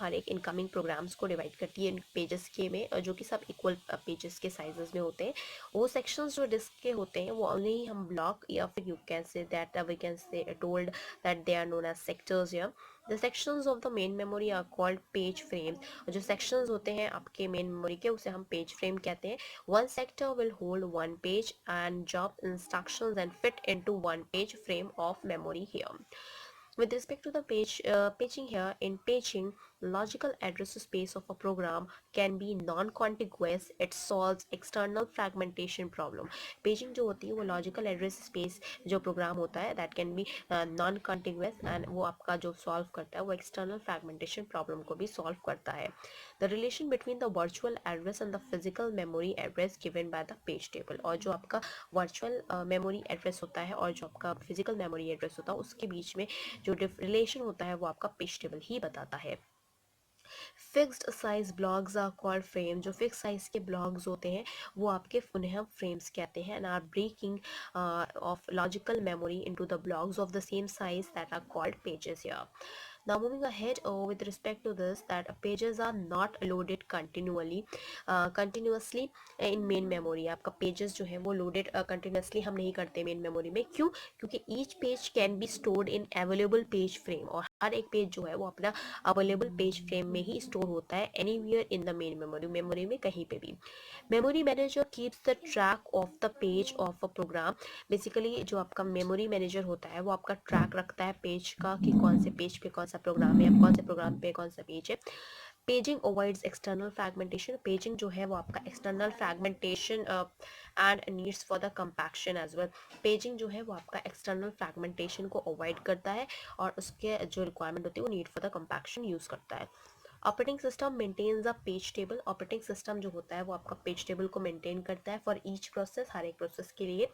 हर एक incoming programs को divide करती है इन pages के में, जो कि सब equal pages के sizes में होते हैं. वो sections जो disk के होते हैं वो उन्हें हम block या फिर you can say that we can say told that they are known as sectors here. The sections of the main memory are called page frames. जो sections होते हैं आपके main memory के उसे हम page frame कहते हैं. One sector will hold one page and job instructions and fit into one page frame of memory here. With respect to the paging here, in paging, logical address space of a program can be non-contiguous. It solves external fragmentation problem. Paging जो होती है वो logical address space जो program होता है that can be non-contiguous and वो आपका जो solve करता है वो external fragmentation problem को भी solve करता है. The relation between the virtual address and the physical memory address given by the page table. और जो आपका virtual memory address होता है और जो आपका physical memory address होता है उसके बीच में जो रिलेशन होता है वो आपका पेज टेबल ही बताता है. Fixed size blocks are called frame. जो फिक्स साइज के ब्लॉक्स होते हैं वो आपके उन्हें हम फ्रेम्स कहते हैं. And are breaking of logical memory into the blocks of the same size that are called pages here. Now moving ahead with respect to this, that pages are not loaded continuously in main memory. आपका pages जो है वो loaded continuously हम नहीं करते main memory में. क्यों? क्योंकि each page can be stored in available page frame. और हर एक पेज जो है वो अपना अवेलेबल पेज फ्रेम में ही स्टोर होता है anywhere in the main memory में कहीं पे भी. Memory manager keeps the track of the page of a program. Basically जो आपका मेमोरी मैनेजर होता है वो आपका ट्रैक रखता है पेज का कि कौन से पेज पे कौन सा प्रोग्राम है या कौन से प्रोग्राम पे कौन सा पेज है. Paging avoids external fragmentation. Paging जो है वो आपका external fragmentation and needs for the compaction as well. Paging जो है वो आपका एक्सटर्नल फ्रैगमेंटेशन को अवॉइड करता है और उसके जो रिक्वायरमेंट होती है वो need for the compaction use करता है. Operating system maintains a page table. Operating system जो होता है वो आपका पेज टेबल को मेंटेन करता है फॉर ईच प्रोसेस, हर एक प्रोसेस के लिए.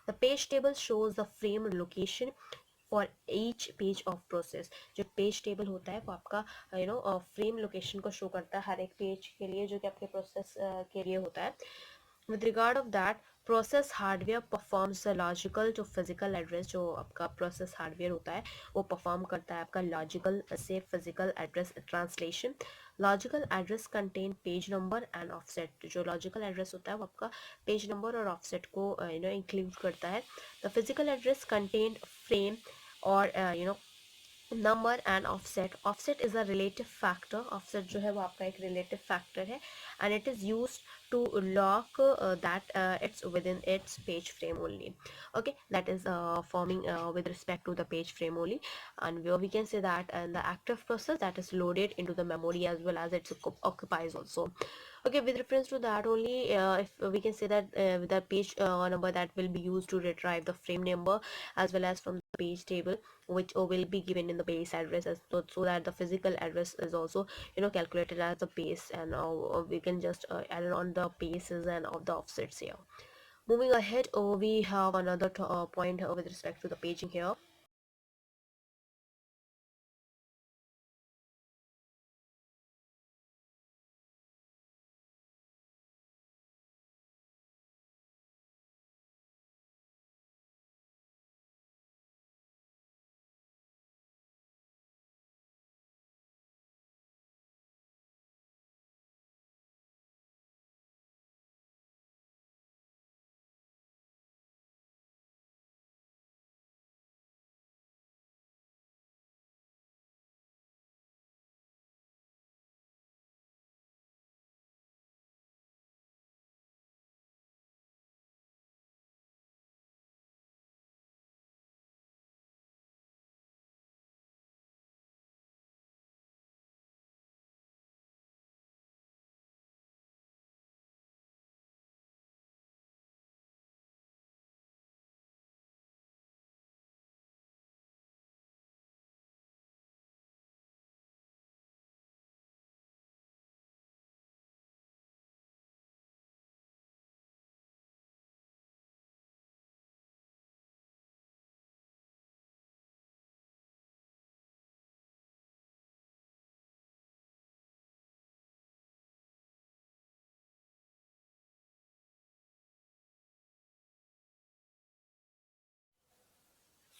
The page table shows the frame location for each page of process. जो पेज टेबल होता है वो आपका फ्रेम लोकेशन को शो करता है हर एक पेज के लिए जो कि आपके प्रोसेस के लिए होता है. With regard of that, process hardware performs the logical to physical address. जो आपका process hardware होता है वो perform करता है आपका logical से physical address translation. Logical address contain page number and offset. जो logical address होता है वो आपका page number और offset को include करता है. The physical address contain frame और number and offset. Offset is a relative factor. Offset जो है वो आपका एक रिलेटिव फैक्टर है and it is used to lock that it's within its page frame only. Okay, that is forming with respect to the page frame only. And we can say that and the active process that is loaded into the memory as well as it occupies also. Okay, with reference to that only, if we can say that the page number that will be used to retrieve the frame number as well as from the page table, which will be given in the base address so that the physical address is also calculated as the base, and we can just add on the bases and of the offsets here. Moving ahead, we have another point with respect to the paging here.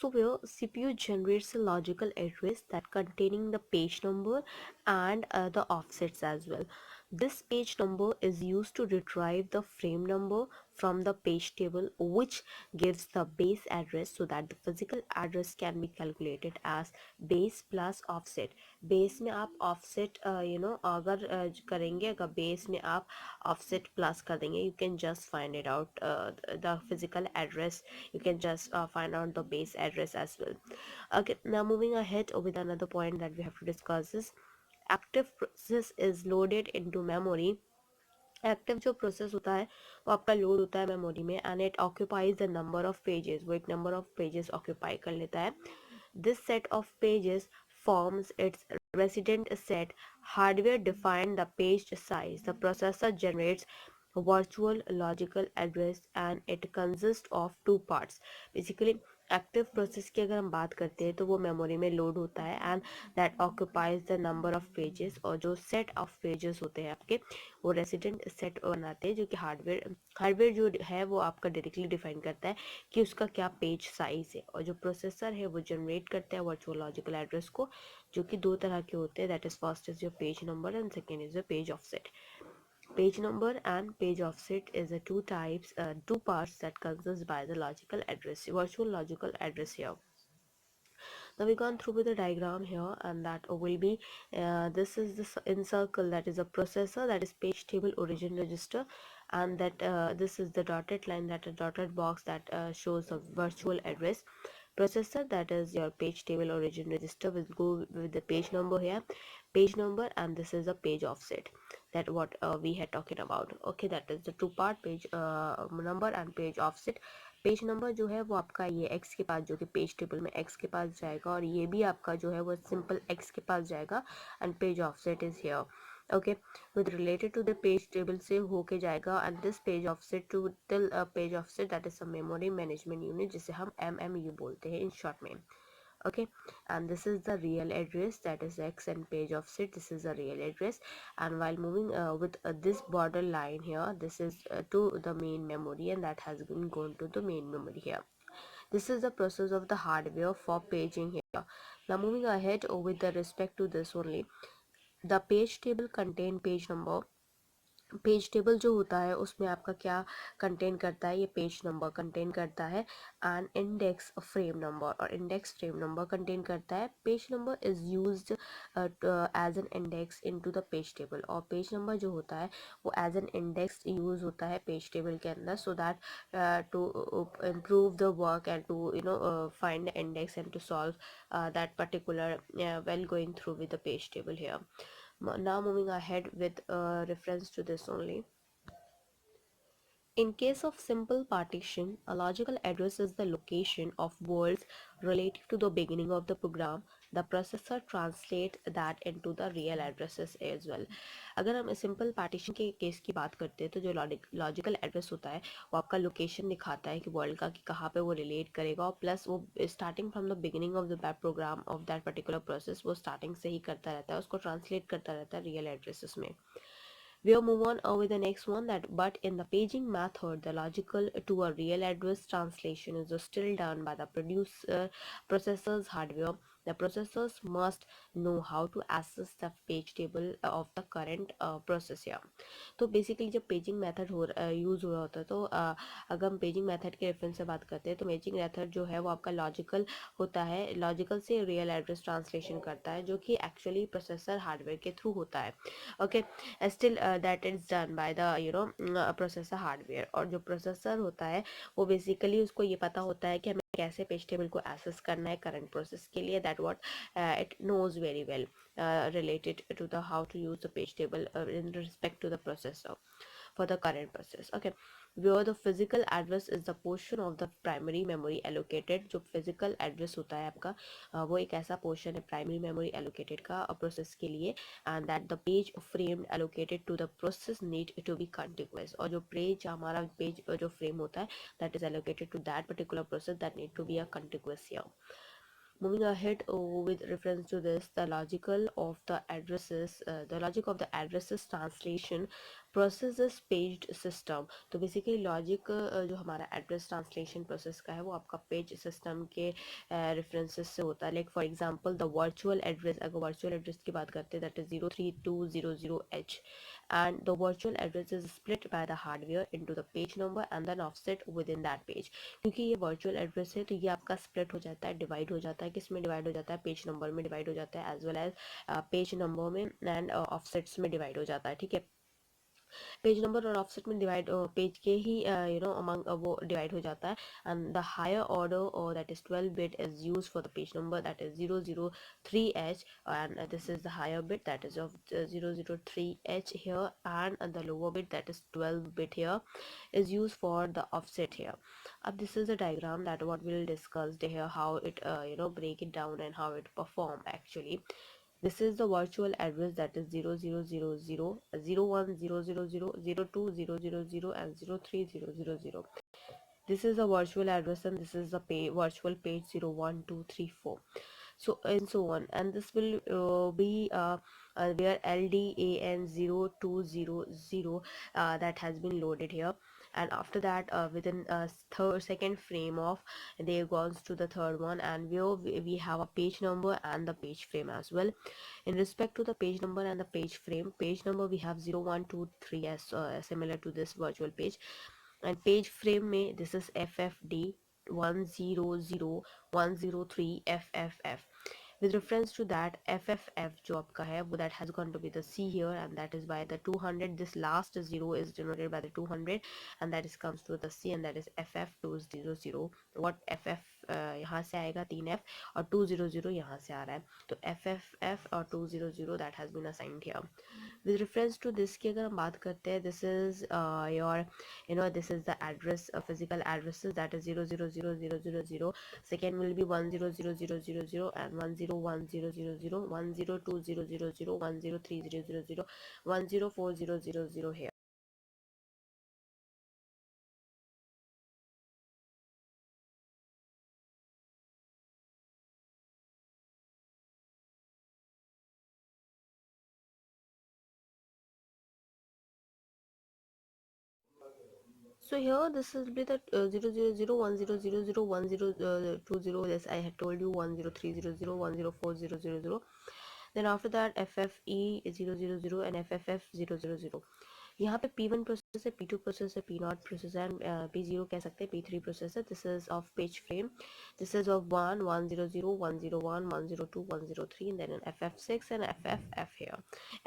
So where CPU generates a logical address that containing the page number and the offsets as well. This page number is used to retrieve the frame number from the page table, which gives the base address, so that the physical address can be calculated as base plus offset. Base में आप offset अगर करेंगे, अगर base में आप offset plus कर देंगे, you can just find it out the physical address, you can just find out the base address as well. Okay, now moving ahead with another point that we have to discuss is active process is loaded into memory. Active जो process होता है वो आपका load होता है memory में, and it occupies the number of pages, वो एक नंबर ऑफ पेजेस ऑक्यूपाई कर लेता है. This set of pages forms its resident set. Hardware define the page size. The processor generates virtual logical address and it consists of two parts. Basically active process की अगर हम बात करते हैं तो वो मेमोरी में लोड होता है and that occupies the number of pages, और जो सेट ऑफ पेजेस होते हैं आपके वो रेसिडेंट सेट बनाते हैं, जो कि हार्डवेयर जो है वो आपका डायरेक्टली डिफाइन करता है कि उसका क्या पेज साइज है, और जो प्रोसेसर है वो जनरेट करता है वर्चुअल लॉजिकल एड्रेस को, जो कि दो तरह के होते हैं. That is first is your page number and second is your page offset. Page number and page offset is a two parts that consist by the logical address, virtual logical address here. Now we gone through with the diagram here, and that will be this is the in circle, that is a processor, that is page table origin register, and that this is the dotted line, that a dotted box that shows the virtual address. Processor, that is your page table origin register, will go with the page number here, page number, and this is a page offset, that what we had talking about. Okay, that is the two part, page number and page offset. Page number जो है वो आपका ये x के पास, जो कि page table में x के पास जाएगा, और ये भी आपका जो है वो सिंपल एक्स के पास जाएगा, and page offset is here. Okay, with related to the page table से होके जाएगा, and this page offset to till page offset, that is a memory management unit, जिसे हम एमएमयू बोलते हैं इन शॉर्ट में. Okay, and this is the real address, that is x, and page offset, this is the real address. And while moving with this border line here, this is to the main memory, and that has been gone to the main memory here. This is the process of the hardware for paging here. Now moving ahead with the respect to this only, the page table contain page number. Page table जो होता है उसमें आपका क्या contain करता है, ये page number contain करता है, एंड इंडेक्स फ्रेम नंबर, और इंडेक्स फ्रेम नंबर कंटेन करता है. Page number is used as an index into the page table, और पेज नंबर जो होता है वो एज एन इंडेक्स यूज होता है पेज टेबल के अंदर, so that to improve the work and to find the index and to solve that particular while going through with the page table here. Now moving ahead with reference to this only. In case of simple partition, a logical address is the location of words relative to the beginning of the program. The processor translates that into the real addresses as well. अगर हम simple partition के case की बात करते हैं तो जो logical address होता है वो आपका लोकेशन दिखाता है कि वर्ल्ड का कि कहाँ पे वो रिलेट करेगा, और प्लस वो starting from the beginning of the that program of that particular process वो स्टार्टिंग से ही करता रहता है, उसको ट्रांसलेट करता रहता है रियल एड्रेसेस में. We'll move on with the next one, that but in the paging method, the logical to a real address translation is still done by the processor's hardware. The processors must know how to access the page table of the current process here. तो basically जब paging method use हो रहा होता है तो अगर हम paging method के रेफरेंस से बात करते हैं तो पेजिंग मेथड जो है वो आपका लॉजिकल होता है, लॉजिकल से रियल एड्रेस ट्रांसलेशन करता है, जो कि एक्चुअली प्रोसेसर हार्डवेयर के थ्रू होता है. Okay, still that is done by the processor hardware, और जो प्रोसेसर होता है वो बेसिकली उसको ये पता होता है कि हमें कैसे पेज टेबल को एक्सेस करना है करंट प्रोसेस के लिए, that what it knows very well related to the how to use the page table in respect to the processor for the current process. Okay, where the physical address is the portion of the primary memory allocated. जो physical address होता है आपका वो एक ऐसा portion है primary memory allocated का process के लिए, and that the page framed allocated to the process need to be contiguous, और जो page हमारा page जो frame होता है that is allocated to that particular process that need to be a contiguous here. Moving ahead with reference to this, the logic of the addresses translation process is पेज्ड system. तो basically logic जो हमारा address translation process का है वो आपका page system के references से होता है। Like for example the virtual address, अगर वर्चुअल एड्रेस की बात करते हैं that is 03200H, and the virtual address is split by the hardware into the page number and then offset within that page। क्योंकि ये वर्चुअल एड्रेस है तो ये आपका स्प्लिट हो जाता है, डिवाइड हो जाता है, किस में डिवाइड हो जाता है, पेज नंबर में डिवाइड हो जाता है as well as page number में एंड ऑफसेट्स में डिवाइड हो जाता है। ठीक है, पेज नंबर और ऑफसेट में डिवाइड पेज के ही अमंग वो डिवाइड हो जाता है। And the higher order that is 12 bit is used for the page number that is 003H, and this is the higher bit that is of 003H here, and the lower bit that is 12 bit here is used for the offset here. This is a diagram that what we'll discuss here, how it break it down and how it perform actually. This is the virtual address that is 0000, 01000, 02000, and 03000. This is the virtual address and this is the virtual page 01234. So and so on, and this will be where LDAN0200 that has been loaded here. And after that within third second frame of they goes to the third one, and where we have a page number and the page frame as well. In respect to the page number and the page frame, page number we have 0123 as similar to this virtual page, and page frame में this is FFD 100103FFF. With reference to that FFF जो आपका है वो that has gone to be the C here, and that is by the 200, this last zero is denoted by the 200, and that is comes to the C, and that is FF200. what FF यहाँ से आएगा 3F और 200 यहाँ से आ रहा है, तो FFF और 200 that has been assigned here. With reference to this की अगर हम बात करते हैं, this is your this is the address, physical addresses, that is 00000. Second will be 100000 and 101000, 102000, 103000, 104000 here. So here this will be the 00010001020. Yes, I had told you 10300, 104000. Then after that FFE 000 and FFF 000. यहाँ पे P1 process है, P2 process है, P0 process है, and P0 कह सकते हैं, P3 process है. This is of page frame, this is of 1 100 101 102 103, and then an FF6 and FFF here,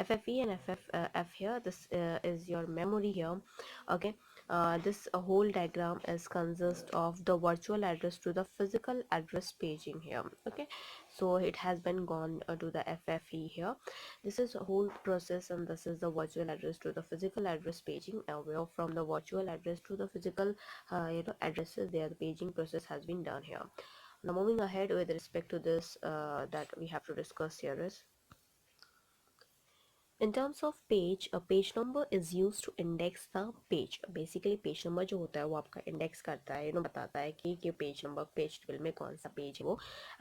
FFE and FFF here. This is your memory here. Okay, this whole diagram is consist of the virtual address to the physical address paging here. Okay, so it has been gone to the FFE here. This is a whole process, and this is the virtual address to the physical address paging. Where from the virtual address to the physical addresses there, the paging process has been done here. Now moving ahead with respect to this that we have to discuss here is, in terms of page, a page number is used to index the page. Basically page number जो होता है वो आपका index करता है, बताता है कि page number page table में कौन सा page है वो.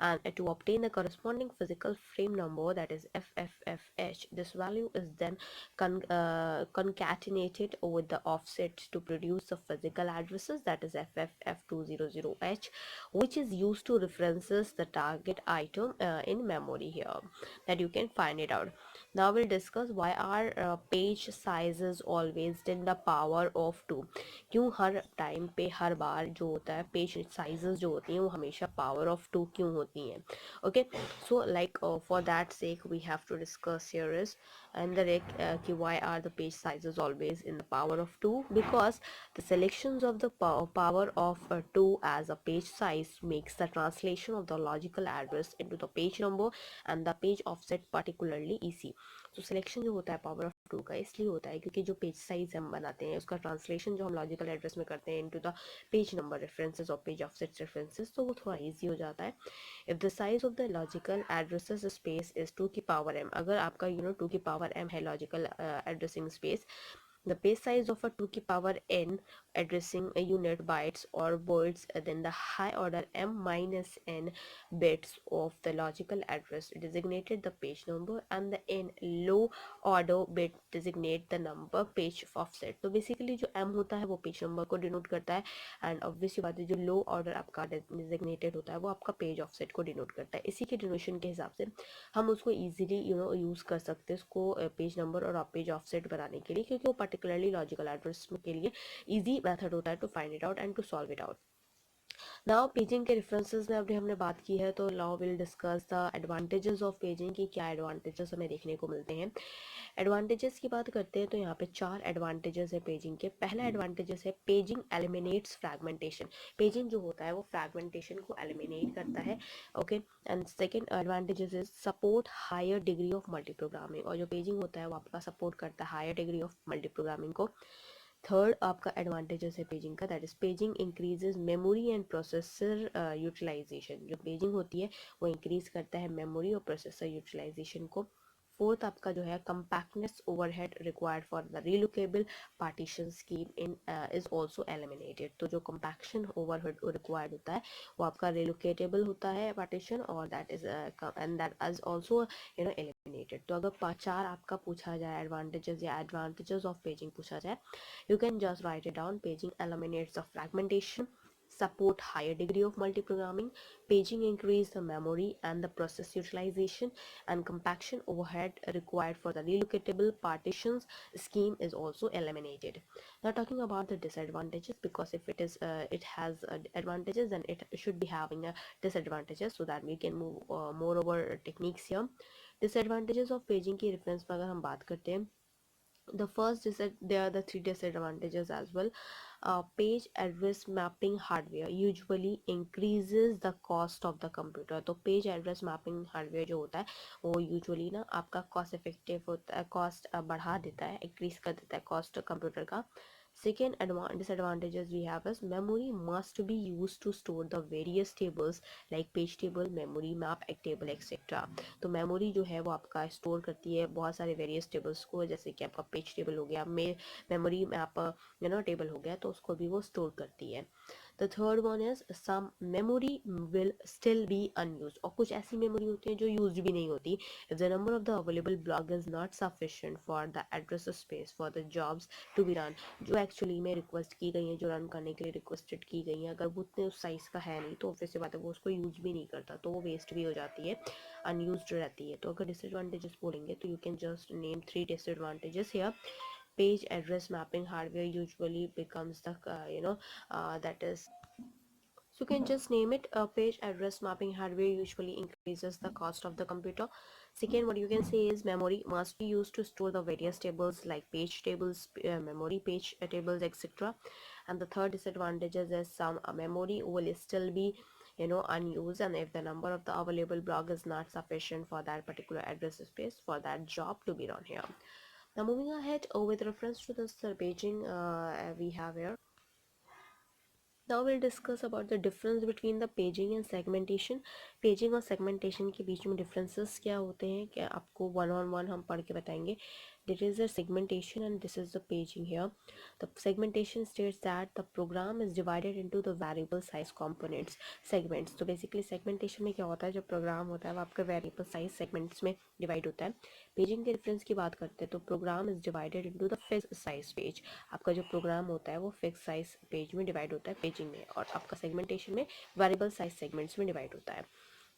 And to obtain the corresponding physical frame number, that is FFFH, this value is then concatenated with the offsets to produce the physical addresses, that is FFF200H, which is used to references the target item in memory here, that you can find it out. Now we'll discuss why are page sizes always in the power of 2. क्यों हर time पे हर बार जो होता है page sizes जो होती हैं वो हमेशा पावर ऑफ 2 क्यों होती हैं. Okay, so like for that sake we have to discuss here is, and the why are the page sizes always in the power of 2? Because the selections of the power of 2 as a page size makes the translation of the logical address into the page number and the page offset particularly easy. तो selection जो होता है power of 2 का इसलिए होता है क्योंकि जो पेज साइज हम बनाते हैं उसका ट्रांसलेशन जो हम लॉजिकल एड्रेस में करते हैं into the page number references और पेज ऑफसेट रेफरेंसेस, तो वो थोड़ा इजी हो जाता है. If the size of the logical addresses space is 2 की पावर m, अगर आपका 2 की पावर m है logical addressing space, The base size of a 2 की power n addressing a unit bytes or words, then the high order m minus n bits of the logical address designated the page number, and the n low order bit designate the number page offset. तो basically जो m होता है वो page number को denote करता है, and obviously बात है जो लो ऑर्डर आपका डिजिग्नेटेड होता है वो आपका पेज ऑफसेट को डिनोट करता है. इसी के डिनोशन के हिसाब से हम उसको ईजिली यूज़ कर सकते हैं उसको पेज नंबर और पेज ऑफसेट बनाने के लिए, क्योंकि वो पर्टिकुलरली लॉजिकल एड्रेस के लिए ईजी मेथड होता है to find it out and to solve it out. Now paging के रेफरेंसेस में अभी हमने बात की है, तो now will discuss the advantages of paging की क्या एडवांटेजेस हमें देखने को मिलते हैं. एडवांटेजेस की बात करते हैं तो यहाँ पे 4 एडवांटेजेस है पेजिंग के. पहला एडवांटेजेस है पेजिंग एलिमिनेट्स फ्रैगमेंटेशन. पेजिंग जो होता है वो फ्रैगमेंटेशन को एलिमिनेट करता है. Okay. And second advantages is support higher degree of multi programming, और जो पेजिंग होता है वो आपका सपोर्ट करता है higher degree of multi programming को. थर्ड आपका एडवांटेजेस है पेजिंग का, that is paging increases memory and processor utilization. जो पेजिंग होती है वो इंक्रीज करता है मेमोरी और प्रोसेसर यूटिलाइजेशन को. फोर्थ आपका जो है compactness overhead required for the relocatable partition scheme in is also eliminated. तो जो कंपैक्शन ओवरहेड रिक्वायर्ड होता है वो आपका रिलोकेटेबल होता है पार्टीशन, और that is and that is also eliminated. तो अगर 4 आपका पूछा जाए एडवांटेजेस या एडवांटेजेस ऑफ पेजिंग पूछा जाए, you can just write it down. Paging eliminates the fragmentation, support higher degree of multi-programming. Paging increase the memory and the process utilization, and compaction overhead required for the relocatable partitions scheme is also eliminated. Now talking about the disadvantages, because if it is it has advantages, then it should be having a disadvantages, so that we can move more over techniques here. Disadvantages of paging की reference पर अगर हम बात करते हैं, the first is that there are the 3 disadvantages as well. Page address mapping hardware usually increases the cost of the computer. तो page address mapping hardware जो होता है वो usually ना आपका cost effective होता है, cost बढ़ा देता है, increase कर देता है cost computer का. Second disadvantages we have is memory must be used to store the various tables like page table, memory map, table etc. तो मेमोरी जो है वो आपका स्टोर करती है बहुत सारे वेरियस टेबल्स को, जैसे कि आपका पेज टेबल हो गया, मेमोरी मैप टेबल हो गया, तो उसको भी वो स्टोर करती है. The third one is some memory will still be unused, और कुछ ऐसी मेमोरी होती है जो यूज भी नहीं होती. If the number of the available block is not sufficient for the address space for the jobs to be run, जो एक्चुअली में रिक्वेस्ट की गई है, जो रन करने के लिए रिक्वेस्टेड की गई है, अगर वो उतने उस साइज़ का है नहीं तो ऑब्वियस सी बात है वो उसको यूज भी नहीं करता, तो वो वेस्ट भी हो जाती है, अनयूज्ड रहती है. तो अगर डिसएडवांटेजेस बोलेंगे तो you can just name 3 disadvantages here. Page address mapping hardware usually becomes the that is, so you can just name it. Page address mapping hardware usually increases the cost of the computer. Second, what you can say is memory must be used to store the various tables like page tables, memory page tables, etc. And the third disadvantages is some memory will still be unused, and if the number of the available block is not sufficient for that particular address space for that job to be run here. Now moving ahead, with reference to this paging we have here. Now we'll discuss about the difference between the paging and segmentation. Paging और segmentation के बीच में differences क्या होते हैं, क्या आपको one on one हम पढ़ के बताएंगे. This is the segmentation and this is the paging here. The segmentation states that the program is divided into the variable size components, segments. तो basically segmentation में क्या होता है, जो program होता है वो आपका variable size segments में divide होता है. Paging के difference की बात करते हैं तो program is divided into the fixed size page. आपका जो program होता है वो fixed size page में divide होता है paging में, और आपका segmentation में variable size segments में divide होता है.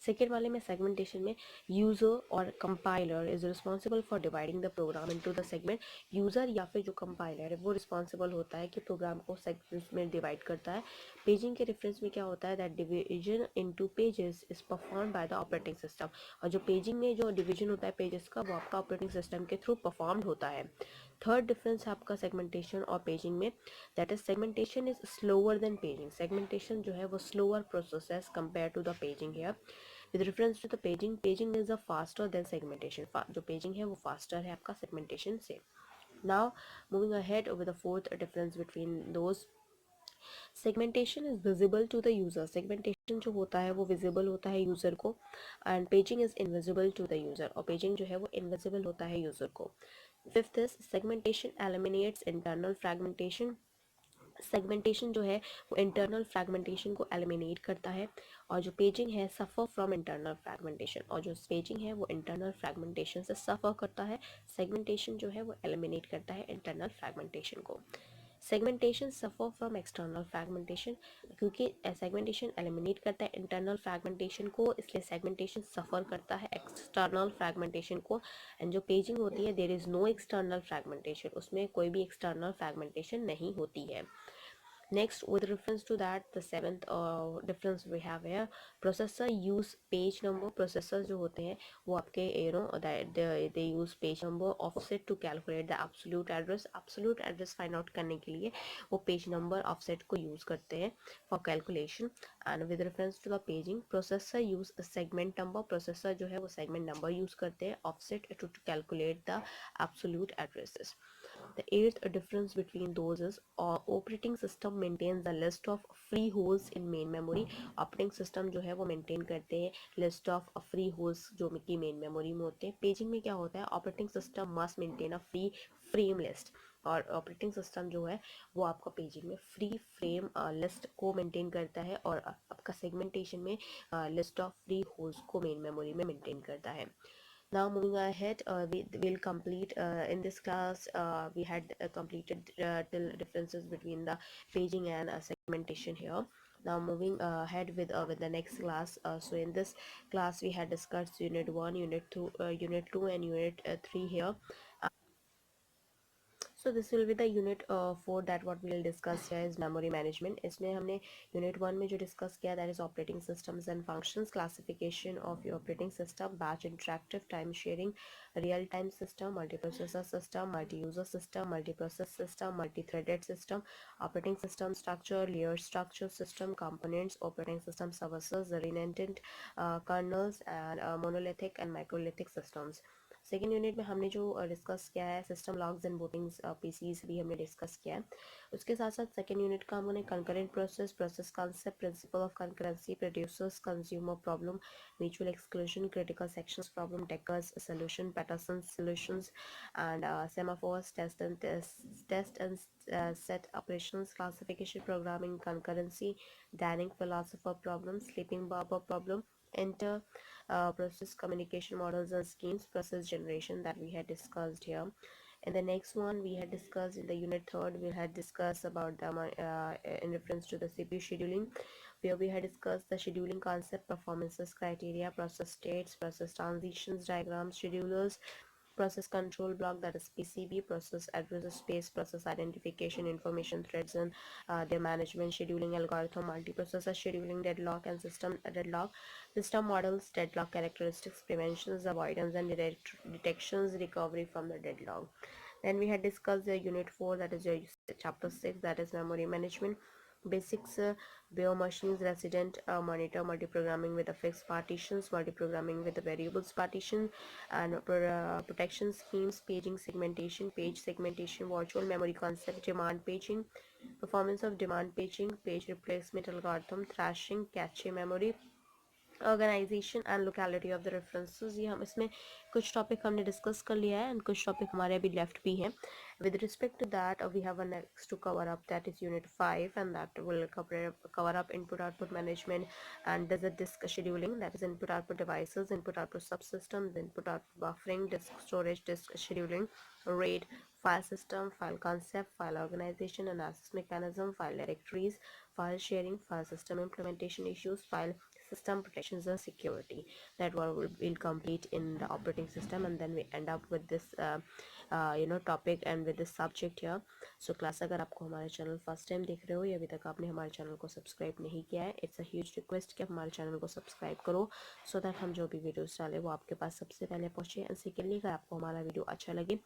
सेकेंड वाले में सेगमेंटेशन में यूज़र और compiler is responsible for dividing the programme into the segment. User या फिर जो कंपाइलर है वो रिस्पॉन्सिबल होता है कि प्रोग्राम को सेगमेंट्स में डिवाइड करता है. पेजिंग के रेफरेंस में क्या होता है, that division into pages is perform by the operating system. और जो पेजिंग में जो डिवीजन होता है पेजेस का वो आपका ऑपरेटिंग सिस्टम के थ्रू परफॉर्म्ड होता है. थर्ड डिफरेंस है आपका सेगमेंटेशन और पेजिंग में, that is segmentation is slower then paging. Segmentation जो है वो स्लोअर प्रोसेस है कंपेयर टू द पेजिंग है. With reference to the paging, paging is a faster than segmentation. जो paging है वो faster है आपका segmentation से. Now moving ahead with the fourth difference between those. Segmentation is visible to the user, segmentation जो होता है वो विजिबल होता है यूज़र को, and paging is invisible to the user, और पेजिंग जो है वो इनविजिबल होता है यूज़र को। Fifth is segmentation eliminates internal fragmentation, segmentation जो है वो इंटरनल फ्रैगमेंटेशन को एलिमिनेट करता है, और जो पेजिंग है सफ़र फ्रॉम इंटरनल फ्रैगमेंटेशन, और जो पेजिंग है वो इंटरनल फ्रैगमेंटेशन से सफ़र करता है, सेगमेंटेशन जो है वो एलिमिनेट करता है इंटरनल फ्रैगमेंटेशन को। Segmentation suffer from external fragmentation, क्योंकि सेगमेंटेशन एलिमिनेट करता है इंटरनल फ्रैगमेंटेशन को, इसलिए सेगमेंटेशन सफ़र करता है एक्सटर्नल फ्रैगमेंटेशन को। एंड जो पेजिंग होती है there is no external fragmentation, उसमें कोई भी एक्सटर्नल फ्रैगमेंटेशन नहीं होती है। Next, with reference to that, the seventh difference we have here, processor use page number, processors जो होते हैं वो आपके that they use page number offset to calculate the absolute address find out करने के लिए वो page number offset को use करते हैं for calculation. And with reference to the paging, processor use segment number, processor जो है वो segment number use करते हैं offset to calculate the absolute addresses. The eighth difference between those is operating system maintains the list of free holes in main memory. Operating system जो है वो maintain करते हैं list of free holes जो कि main memory में होते हैं. Paging में क्या होता है, operating system must maintain a free frame list, और ऑपरेटिंग सिस्टम जो है वो आपका पेजिंग में फ्री फ्रेम लिस्ट को मेंटेन करता है, और आपका सेगमेंटेशन में लिस्ट ऑफ फ्री होल्स को मेन मेमोरी में मेंटेन करता है. Now moving ahead, we will complete in this class we had completed till differences between the paging and segmentation here. Now moving ahead with the next class, so in this class we had discussed unit 1, unit 2 and unit 3 here. So this will be the unit 4 that what we will discuss here is memory management. इसमें हमने unit 1 में जो discuss किया that is operating systems and functions, classification of your operating system, batch interactive, time sharing, real time system, multiprocessor system, multi-user system, multi-process system, multi-threaded system, operating system structure, layer structure system, components, operating system services, redundant kernels, and monolithic and microlithic systems. Second unit में हमने जो discuss किया है system logs and बूटिंग्स PCs भी हमने discuss किया है. उसके साथ साथ सेकेंड यूनिट का हमने concurrent process, process concept, principle of concurrency, producers, consumer problem, mutual exclusion, critical sections problem, Dekker's solution, Peterson's solutions, and semaphores, test and set operations, classification, programming, concurrency, Danning philosopher problem, sleeping barber problem, enter process communication models and schemes, process generation that we had discussed here. In the next one we had discussed in the unit 3rd, we had discussed about the in reference to the CPU scheduling, where we had discussed the scheduling concept, performances criteria, process states, process transitions diagrams, schedulers, process control block that is PCB, process address space, process identification, information threads and their management, scheduling algorithm, multiprocessor scheduling, deadlock and system deadlock, system models, deadlock characteristics, preventions, avoidance and detections, recovery from the deadlock. Then we had discussed the unit 4, that is your chapter 6, that is memory management. Basics, bio machines, resident monitor, multi-programming with a fixed partitions, multi-programming with a variables partition, and protection schemes, paging segmentation, page segmentation, virtual memory concept, demand paging, performance of demand paging, page replacement algorithm, thrashing, cache memory, organization and locality of the references. ये हम इसमें कुछ topic हमने discuss कर लिया है and कुछ topic हमारे अभी लेफ्ट भी हैं. with respect to that we have a next to cover up, that is unit 5, and that will cover up input output management and there's a disk scheduling, that is input output devices, input output subsystems, input output buffering, disk storage, disk scheduling, RAID, file system, file concept, file organization and access mechanism, file directories, file sharing, file system implementation issues, file system protections and security. That one will complete in the operating system, and then we end up with this topic and with this subject here. So class, अगर आपको हमारे channel first time देख रहे हो या अभी तक आपने हमारे चैनल को सब्सक्राइब नहीं किया है, इट्स अ ह्यूज रिक्वेस्ट कि आप हमारे चैनल को सब्सक्राइब करो सो दैट हम जो भी वीडियोस डालें वो आपके पास सबसे पहले पहुंचे. एंड सेकेंडली, अगर आपको हमारा वीडियो अच्छा लगे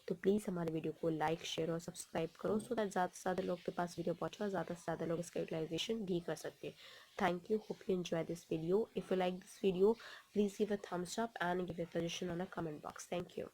तो प्लीज़ हमारे वीडियो को लाइक, शेयर और सब्सक्राइब करो सो दैट ज़्यादा से ज़्यादा लोग के पास वीडियो पहुँचे और ज़्यादा से ज़्यादा लोग इसका यूटिलाइजेशन भी कर सकते. Thank you, hope you enjoy this video. If you like this video, please give a thumbs up and give a suggestion on a comment box. Thank you.